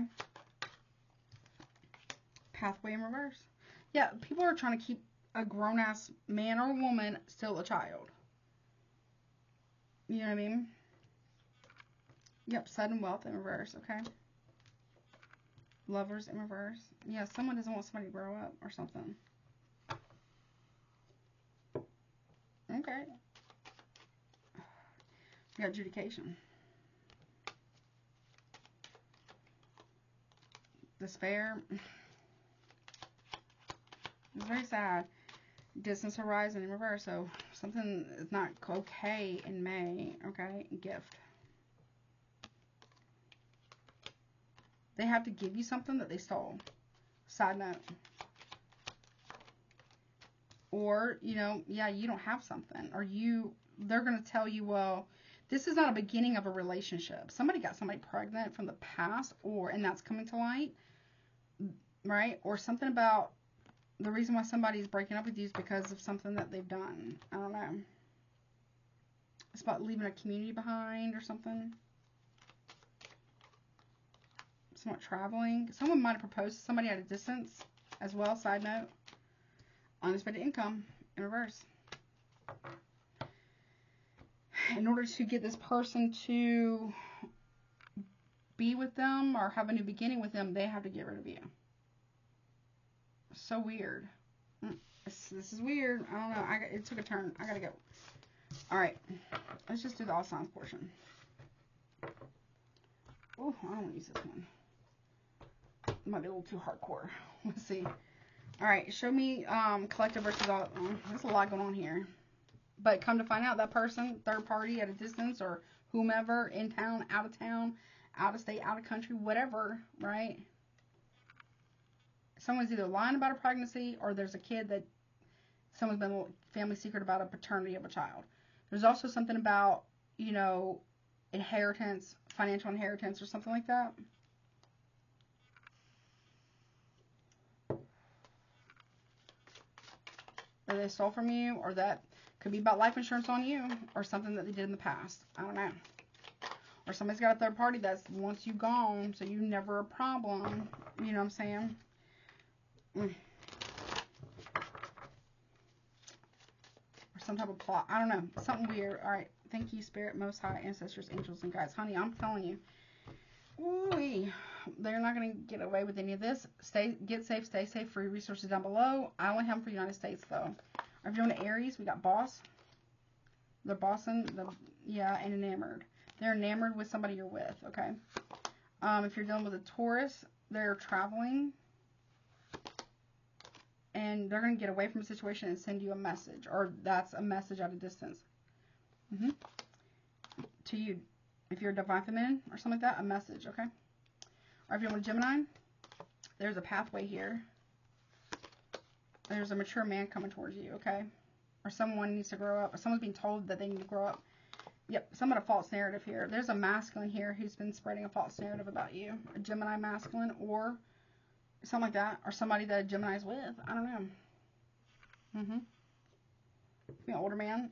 Pathway in reverse. Yeah, people are trying to keep a grown-ass man or woman still a child. You know what I mean? Yep, sudden wealth in reverse, okay? Lovers in reverse. Yeah, someone doesn't want somebody to grow up or something. Okay. We got adjudication. Despair. It's very sad. Distance horizon in reverse. So something is not okay in May. Okay, gift. They have to give you something that they stole. Side note. Or, you know, yeah, you don't have something. Or they're going to tell you, well, this is not a beginning of a relationship. Somebody got somebody pregnant from the past, and that's coming to light, right? Or something about the reason why somebody's breaking up with you is because of something that they've done. I don't know. It's about leaving a community behind or something. Somewhat traveling. Someone might have proposed to somebody at a distance as well, side note. Unexpected income in reverse. In order to get this person to be with them or have a new beginning with them, they have to get rid of you. So weird. This is weird. I don't know. It took a turn. I gotta go. Alright. Let's just do the all signs portion. Oh, I don't want to use this one. It might be a little too hardcore. Let's see. Alright, show me collective versus all. There's a lot going on here. But come to find out, that person, third party at a distance or whomever, in town, out of state, out of country, whatever, right? Someone's either lying about a pregnancy or there's a kid that someone's been a family secret about a paternity of a child. There's also something about, you know, inheritance, financial inheritance or something like that. Or they stole from you, or that could be about life insurance on you, or something that they did in the past. I don't know. Or somebody's got a third party that wants you gone, so you're never a problem. You know what I'm saying? Or some type of plot. I don't know. Something weird. Alright. Thank you, Spirit, Most High, Ancestors, Angels, and Guides. Honey, I'm telling you. Ooh, they're not going to get away with any of this. Get safe, stay safe. Free resources down below. I only have them for United States, though. If you're doing Aries, we got boss. They're bossing. Yeah, and enamored. They're enamored with somebody you're with, okay? If you're dealing with a Taurus, they're traveling. And they're going to get away from a situation and send you a message. Or that's a message at a distance. To you. If you're a divine feminine or something like that, a message, okay? Or if you're with Gemini, there's a pathway here. There's a mature man coming towards you, okay? Or someone needs to grow up. Or someone's being told that they need to grow up. Yep, somewhat a false narrative here. There's a masculine here who's been spreading a false narrative about you. A Gemini masculine or something like that. Or somebody that a Gemini's with. I don't know. Be an older man.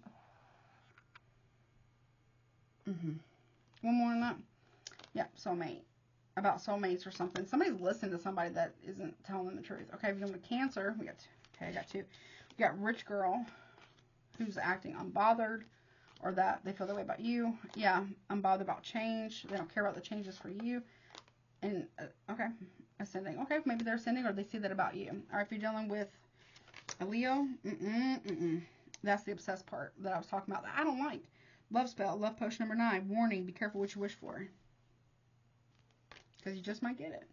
One more on that. Yep, soulmate. About soulmates or something. Somebody's listening to somebody that isn't telling them the truth. Okay, if you're doing Cancer, we got two. Okay, I got two. We got rich girl who's acting unbothered or that they feel that way about you. Yeah, unbothered about change. They don't care about the changes for you. And, okay, ascending. Okay, maybe they're ascending or they see that about you. All right, if you're dealing with a Leo, that's the obsessed part that I was talking about that I don't like. Love spell, love potion number 9. Warning, be careful what you wish for. Because you just might get it.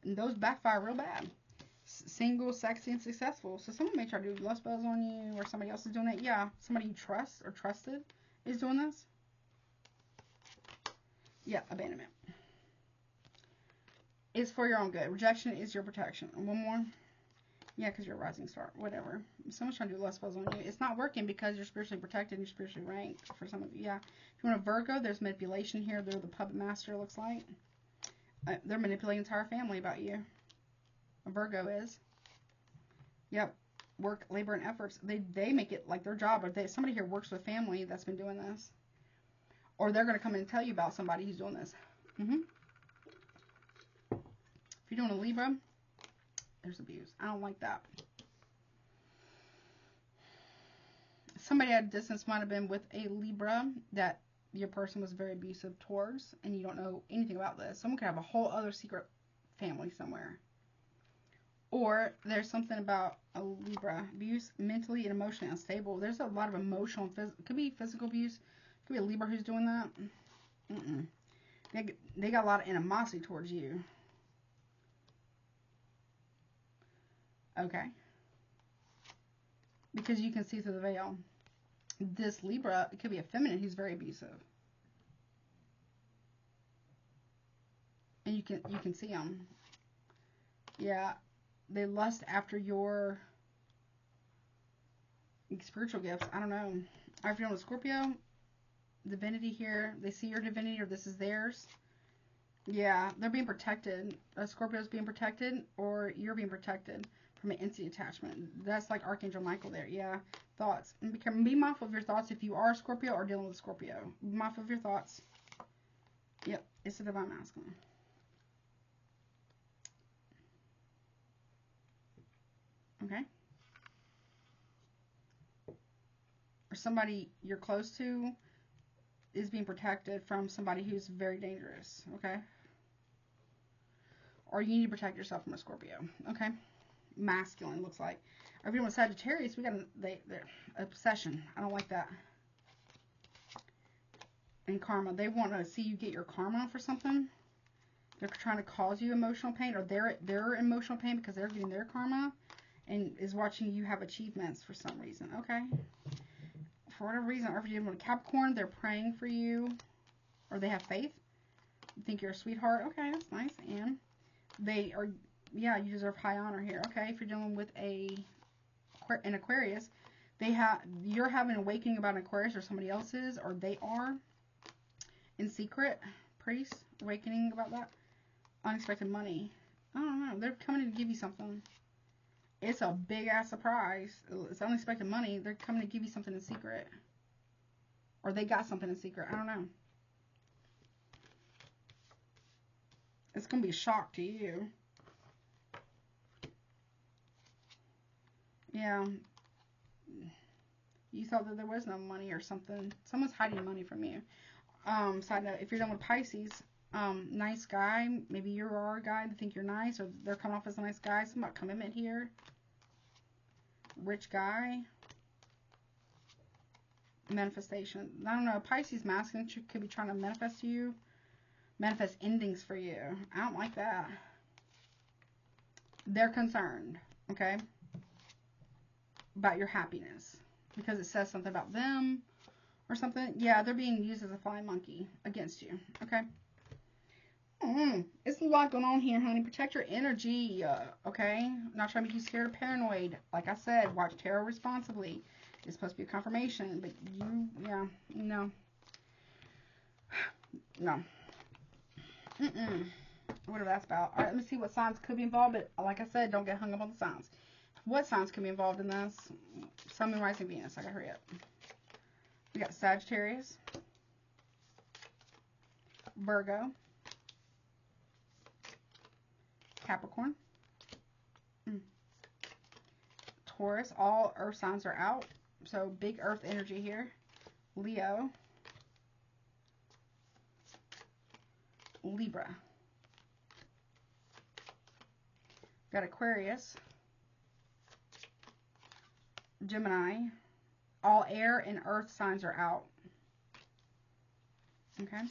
And those backfire real bad. Single, sexy, and successful. So someone may try to do love spells on you or somebody else is doing that. Yeah, somebody you trust or trusted is doing this. Yeah, abandonment. It's for your own good. Rejection is your protection. And one more. Yeah, because you're a rising star. Whatever. Someone's trying to do love spells on you. It's not working because you're spiritually protected and you're spiritually ranked. For some of you, yeah. If you want a Virgo, there's manipulation here. They're the puppet master, looks like. They're manipulating the entire family about you. A Virgo is. Yep. Work, labor, and efforts. They make it like their job. Or somebody here works with family that's been doing this. Or they're going to come in and tell you about somebody who's doing this. If you're doing a Libra, there's abuse. I don't like that. Somebody at a distance might have been with a Libra that your person was very abusive towards, and you don't know anything about this. Someone could have a whole other secret family somewhere. Or there's something about a Libra. Abuse, mentally and emotionally unstable. There's a lot of emotional and physical. It could be physical abuse. It could be a Libra who's doing that. They got a lot of animosity towards you. Okay. because you can see through the veil. This Libra, it could be a feminine who's very abusive. And you can see them. Yeah, they lust after your spiritual gifts. I don't know. If you're on a Scorpio, divinity here, they see your divinity or this is theirs. Yeah, they're being protected. A Scorpio's being protected, or you're being protected from an entity attachment. That's like Archangel Michael there. Yeah, thoughts. And be mindful of your thoughts if you are a Scorpio or dealing with a Scorpio. Be mindful of your thoughts. Yep, it's the divine masculine. Okay. Or somebody you're close to is being protected from somebody who's very dangerous. Okay. Or you need to protect yourself from a Scorpio. Okay. Masculine looks like. Or if you're with Sagittarius, we got their obsession. I don't like that. And karma. They want to see you get your karma for something. They're trying to cause you emotional pain, or they're emotional pain because they're getting their karma and is watching you have achievements for some reason. Okay. For whatever reason, or if you're dealing with Capricorn, they're praying for you, or they have faith. You think you're a sweetheart. Okay, that's nice. And they are, yeah, you deserve high honor here. Okay, if you're dealing with an Aquarius, you're having an awakening about an Aquarius, or somebody else's, or they are in secret. Priest awakening about that. Unexpected money. I don't know. They're coming to give you something. It's a big ass surprise. It's unexpected money. They're coming to give you something in secret. Or they got something in secret. I don't know. It's going to be a shock to you. Yeah. You thought that there was no money or something. Someone's hiding money from you. Side note, if you're done with Pisces, nice guy. Maybe you are a guy to think you're nice, or they're coming off as a nice guy. Something about commitment here. Rich guy. Manifestation. I don't know. Pisces masculine could be trying to manifest you. Manifest endings for you. I don't like that. They're concerned, okay, about your happiness because it says something about them or something. Yeah, they're being used as a flying monkey against you, okay? It's a lot going on here, honey. Protect your energy, okay? I'm not trying to make you scared or paranoid. Like I said, watch tarot responsibly. It's supposed to be a confirmation, but you, yeah, no. No. Whatever that's about. All right, let me see what signs could be involved, but like I said, don't get hung up on the signs. What signs could be involved in this? Sun, Moon, Rising, Venus. I gotta hurry up. We got Sagittarius, Virgo, Capricorn, Taurus. All earth signs are out, so big earth energy here. Leo, Libra. Got Aquarius, Gemini. All air and earth signs are out. Okay.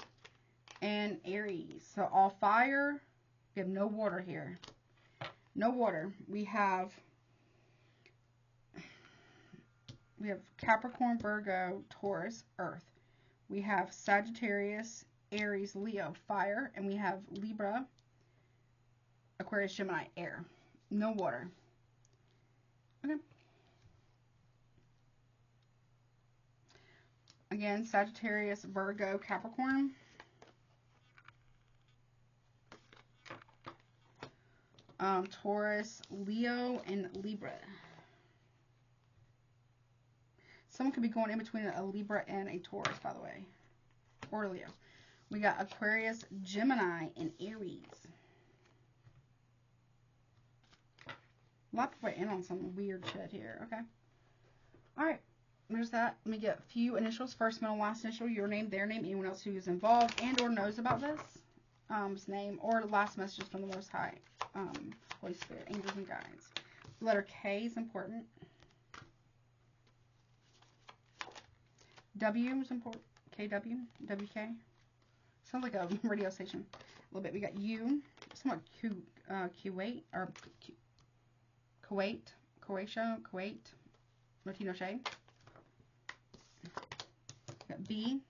And Aries. So all fire. We have no water here. No water. We have Capricorn, Virgo, Taurus, earth. We have Sagittarius, Aries, Leo, fire. And we have Libra, Aquarius, Gemini, air. No water. Okay. Again, Sagittarius, Virgo, Capricorn. Taurus, Leo, and Libra. Someone could be going in between a Libra and a Taurus, by the way. Or Leo. We got Aquarius, Gemini, and Aries. A lot of people are in on some weird shit here. Okay. Alright. There's that. Let me get a few initials. First, middle, last initial. Your name, their name, anyone else who is involved and or knows about this. Name or last messages from the Most High. Holy Spirit, angels and guides. Letter K is important. W is important. KW, WK. Sounds like a radio station. A little bit. We got U. Somewhat Kuwait or Kuwait, Croatia, Kuwait. Latino shade. Got B.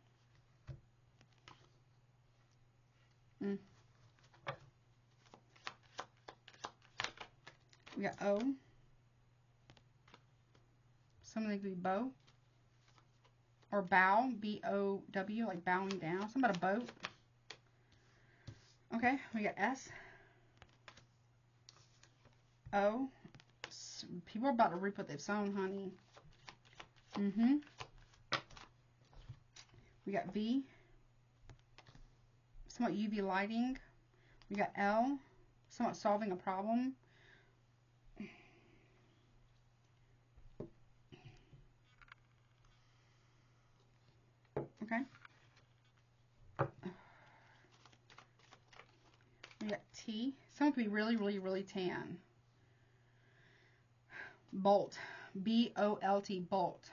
We got O. Something could be bow. Or bow. B-O-W, like bowing down. Something about a boat. Okay, we got S. O. People are about to reap what they've sown, honey. We got V. Somewhat UV lighting. We got L. Somewhat solving a problem. Okay. We got T. Someone could be really, really, really tan. Bolt. B-O-L-T. Bolt.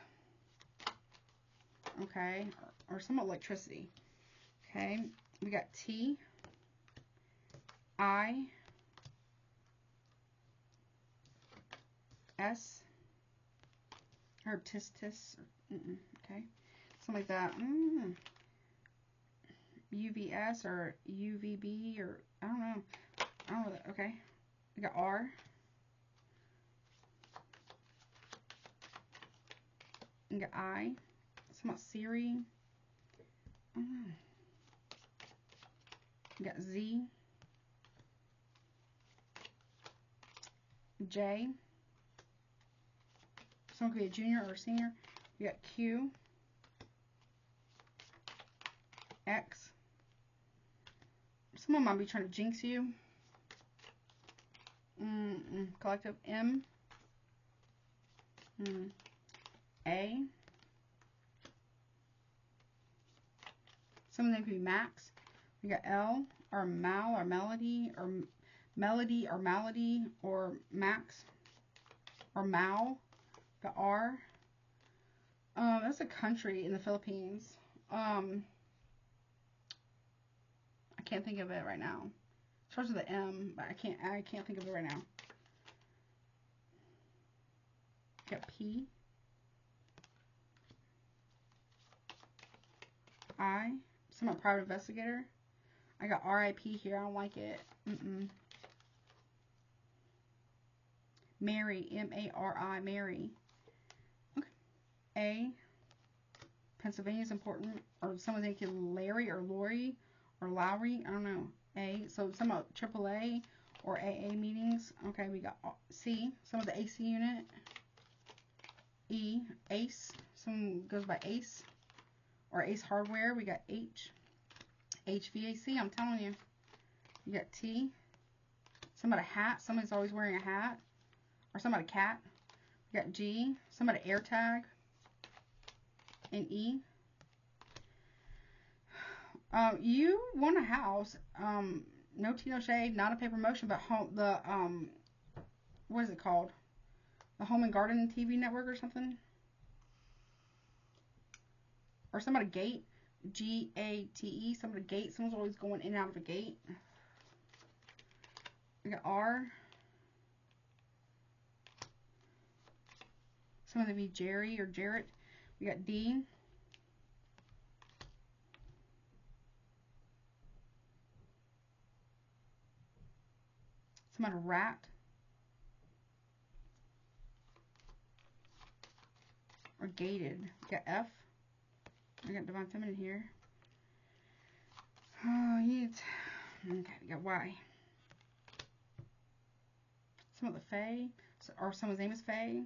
Okay. Or somewhat electricity. Okay. We got T. I. S. Or tis. Okay. Something like that. UVS or UVB or I don't know. Okay. We got R. We got I. Somewhat Siri. We got Z. J. Someone could be a junior or a senior. We got Q. X. Someone might be trying to jinx you. Collective. M. A. Some of them could be Max. We got L or Mal or Melody or Melody or Malady or Max or Mal. Got R. That's a country in the Philippines. I can't think of it right now. It starts with an M, but I can't think of it right now. Got P. I. Somewhat private investigator. I got RIP here. I don't like it. Mary. M-A-R-I. Mary. Okay. A. Pennsylvania is important. Or someone thinking Larry or Lori or Lowry. I don't know. A. So some of AAA or AA meetings. Okay, we got C. Some of the AC unit. E. Ace. Someone goes by Ace. Or Ace Hardware. We got H. HVAC. I'm telling you. You got T. Somebody a hat. Somebody's always wearing a hat. Or somebody a cat. We got G. Somebody air tag. And E. You want a house. No tea, no shade. Not a paper motion, but what is it called? The Home and Garden TV network or something? Or somebody gate. G-A-T-E. Somebody gate. Someone's always going in and out of a gate. We got R. Someone would be Jerry or Jarrett. We got D. Somebody rat. Or gated. We got F. I got Divine Feminine here. Oh, okay, we got Y. Some of the Fae. Or someone's name is Fae.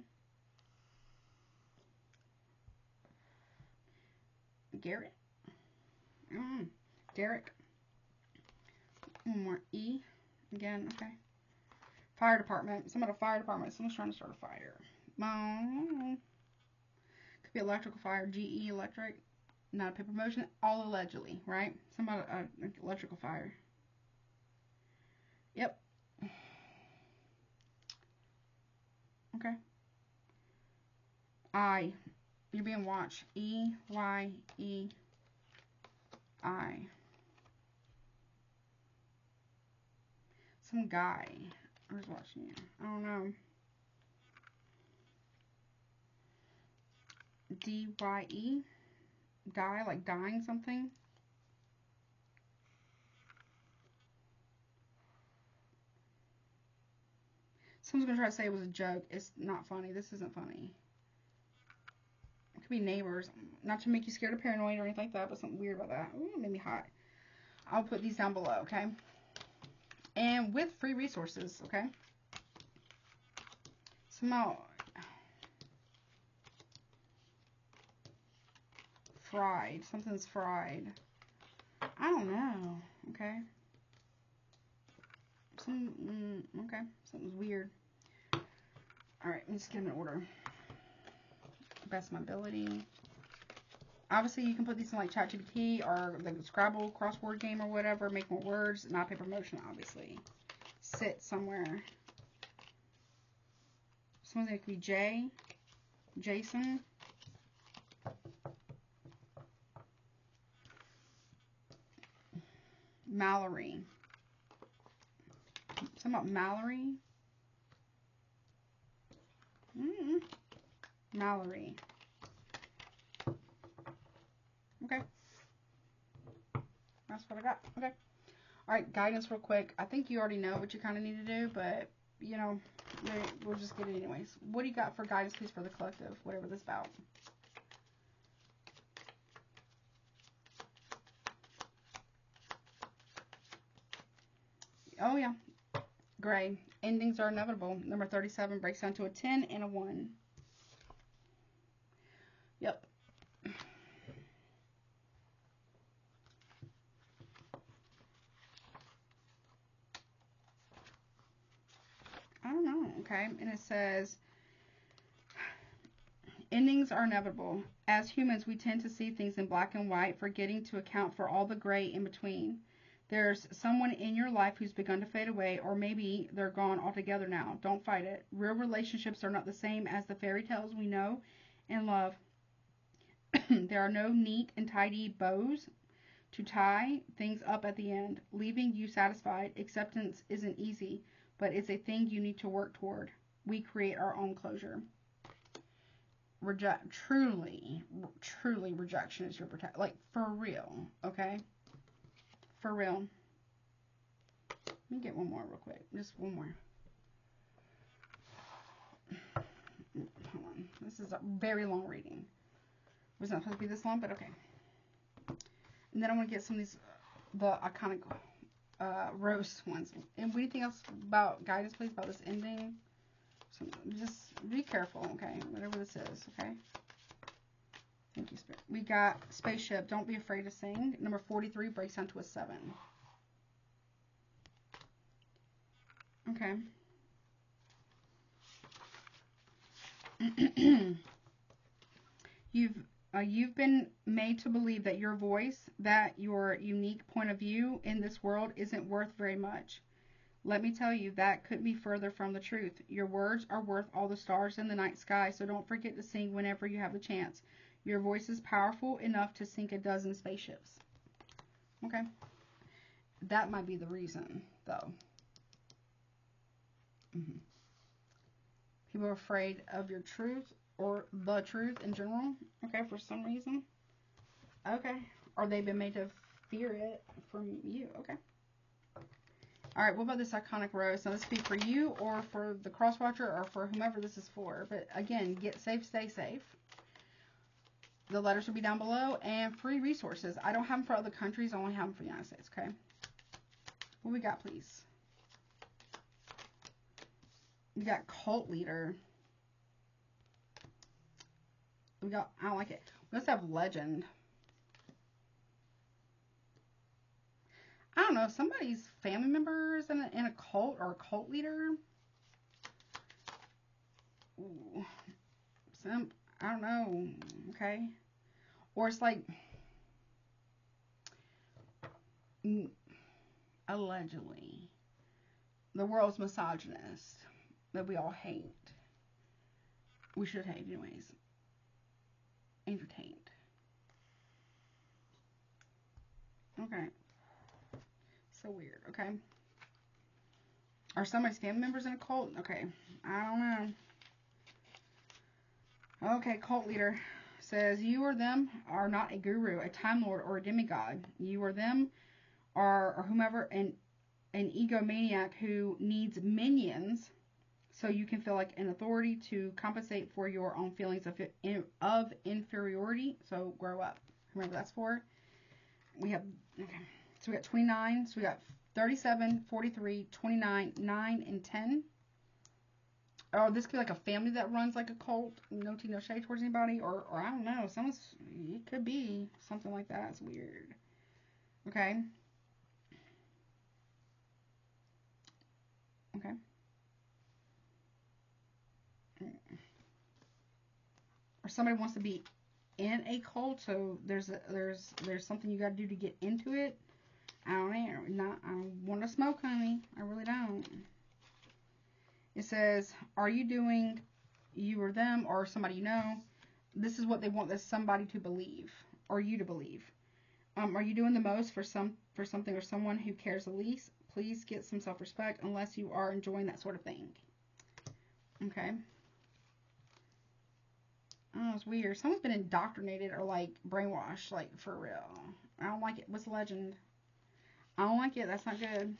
Garrett. Derek. One more E. Again, okay. Fire department. Some at a fire department. Someone's trying to start a fire. Could be electrical fire. GE electric. Not a paper motion. All allegedly, right? Some about an electrical fire. Yep. Okay. I. You're being watched. E-Y-E-I. Some guy. Who's watching you? I don't know. D-Y-E. Die, like dying something. Someone's going to try to say it was a joke. It's not funny. This isn't funny. It could be neighbors. Not to make you scared or paranoid or anything like that, but something weird about that. Ooh, it made me hot. I'll put these down below, okay? And with free resources, okay? Somehow... fried. Something's fried. I don't know, okay? Okay. Something's weird. Alright, let me just get them in order. Best of my ability. Obviously, you can put these in like ChatGPT or the Scrabble crossword game or whatever. Make more words. Not paper motion, obviously. Sit somewhere. Someone's name could be Jay. Jason. Mallory. Something about Mallory. Mallory. Okay. That's what I got. Okay. Alright, guidance real quick. I think you already know what you kind of need to do, but, you know, we'll just get it anyways. What do you got for guidance, please, for the collective? Whatever this is about. Oh, yeah. Gray. Endings are inevitable. Number 37 breaks down to a 10 and a 1. Yep. I don't know, okay? And it says, endings are inevitable. As humans, we tend to see things in black and white, forgetting to account for all the gray in between. There's someone in your life who's begun to fade away, or maybe they're gone altogether now. Don't fight it. Real relationships are not the same as the fairy tales we know and love. There are no neat and tidy bows to tie things up at the end, leaving you satisfied. Acceptance isn't easy, but it's a thing you need to work toward. We create our own closure. Truly rejection is your protect. Like, for real, okay? For real. Let me get one more real quick. Just one more. Hold on. This is a very long reading. It was not supposed to be this long, but okay. And then I want to get some of these, the iconic rose ones. And anything else about guidance, please, about this ending? So just be careful, okay? Whatever this is, okay? Thank you, Spirit. We got Spaceship. Don't be afraid to sing. Number 43 breaks down to a 7. Okay. You've been made to believe that your voice, that your unique point of view in this world isn't worth very much. Let me tell you, that couldn't be further from the truth. Your words are worth all the stars in the night sky, so don't forget to sing whenever you have the chance. Your voice is powerful enough to sink a dozen spaceships. Okay. That might be the reason, though. People are afraid of your truth or the truth in general. Okay, for some reason. Okay. Or they've been made to fear it from you. Okay. Alright, what about this iconic rose? Now, this could be for you or for the crosswatcher or for whomever this is for. But again, get safe, stay safe. The letters will be down below. And free resources. I don't have them for other countries. I only have them for the United States, okay? What we got, please? We got cult leader. We got, I don't like it. Let's have legend. I don't know, somebody's family members in a cult or a cult leader. Ooh. I don't know, okay? Or it's like, allegedly, the world's misogynist that we all hate. We should hate anyways. Entertained. Okay. So weird, okay? Are somebody's family members in a cult? Okay. I don't know. Okay, cult leader. says, you or them are not a guru, a time lord, or a demigod. You or them are, or whomever, an egomaniac who needs minions so you can feel like an authority to compensate for your own feelings of inferiority. So grow up. Remember that's for. We have, okay. So we got 29. So we got 37, 43, 29, 9, and 10. Oh, this could be like a family that runs like a cult. No tea, no shade towards anybody. Or I don't know. It could be something like that. It's weird. Okay. Okay. Or somebody wants to be in a cult, so there's something you got to do to get into it. I don't know. I don't want to smoke, honey. I really don't. It says, are you doing, you or them or somebody you know, this is what they want this somebody to believe, or you to believe. Are you doing the most for something or someone who cares the least? Please get some self-respect unless you are enjoying that sort of thing. Okay. Oh, it's weird. Someone's been indoctrinated or like brainwashed, like for real. I don't like it. What's the legend? I don't like it. That's not good.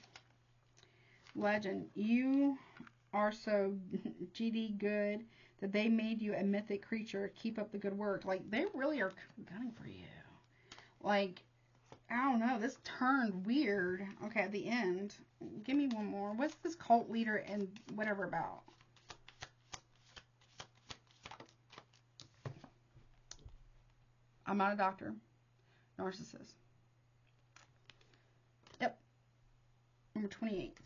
Legend. You are so GD good that they made you a mythic creature. Keep up the good work. Like, they really are gunning for you. Like, I don't know. This turned weird. Okay, at the end. Give me one more. What's this cult leader and whatever about? I'm not a doctor. Narcissist. Yep. Number 28.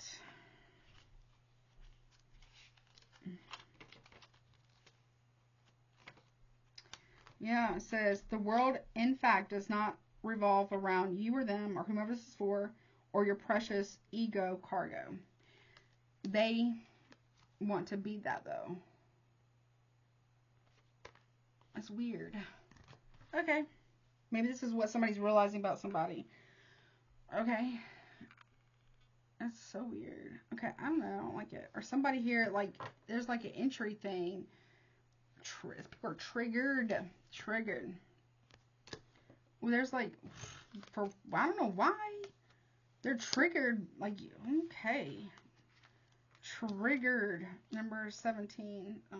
Yeah, it says, the world, in fact, does not revolve around you or them or whomever this is for, or your precious ego cargo. They want to be that, though. That's weird. Okay. Maybe this is what somebody's realizing about somebody. Okay. That's so weird. Okay, I don't know. I don't like it. Or somebody here, like, there's like an entry thing. People are triggered. Triggered. Well, there's like, I don't know why. They're triggered. Like, okay. Triggered. Number 17. Oh,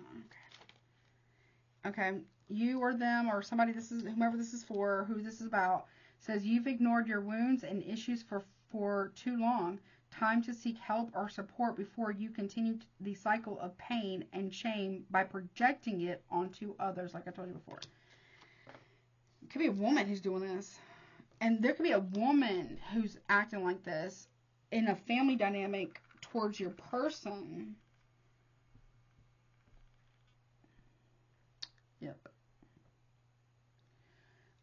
okay. Okay. You or them or somebody, whomever this is for, who this is about, says you've ignored your wounds and issues for too long. Time to seek help or support before you continue the cycle of pain and shame by projecting it onto others, like I told you before. It could be a woman who's doing this. And there could be a woman who's acting like this in a family dynamic towards your person. Yep.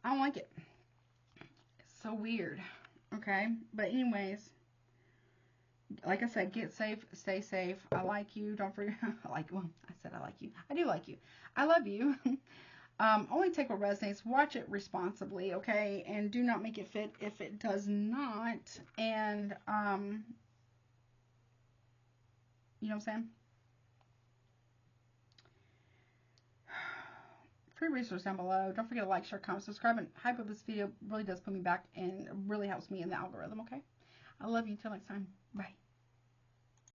I don't like it. It's so weird. Okay? But anyways, like I said, get safe, stay safe. I like you. Don't forget. I said I like you. I do like you. I love you. Only take what resonates. Watch it responsibly, okay? And do not make it fit if it does not. And, you know what I'm saying? Free resource down below. Don't forget to like, share, comment, subscribe, and hype up this video. Really does put me back and really helps me in the algorithm, okay? I love you. Until next time. Bye.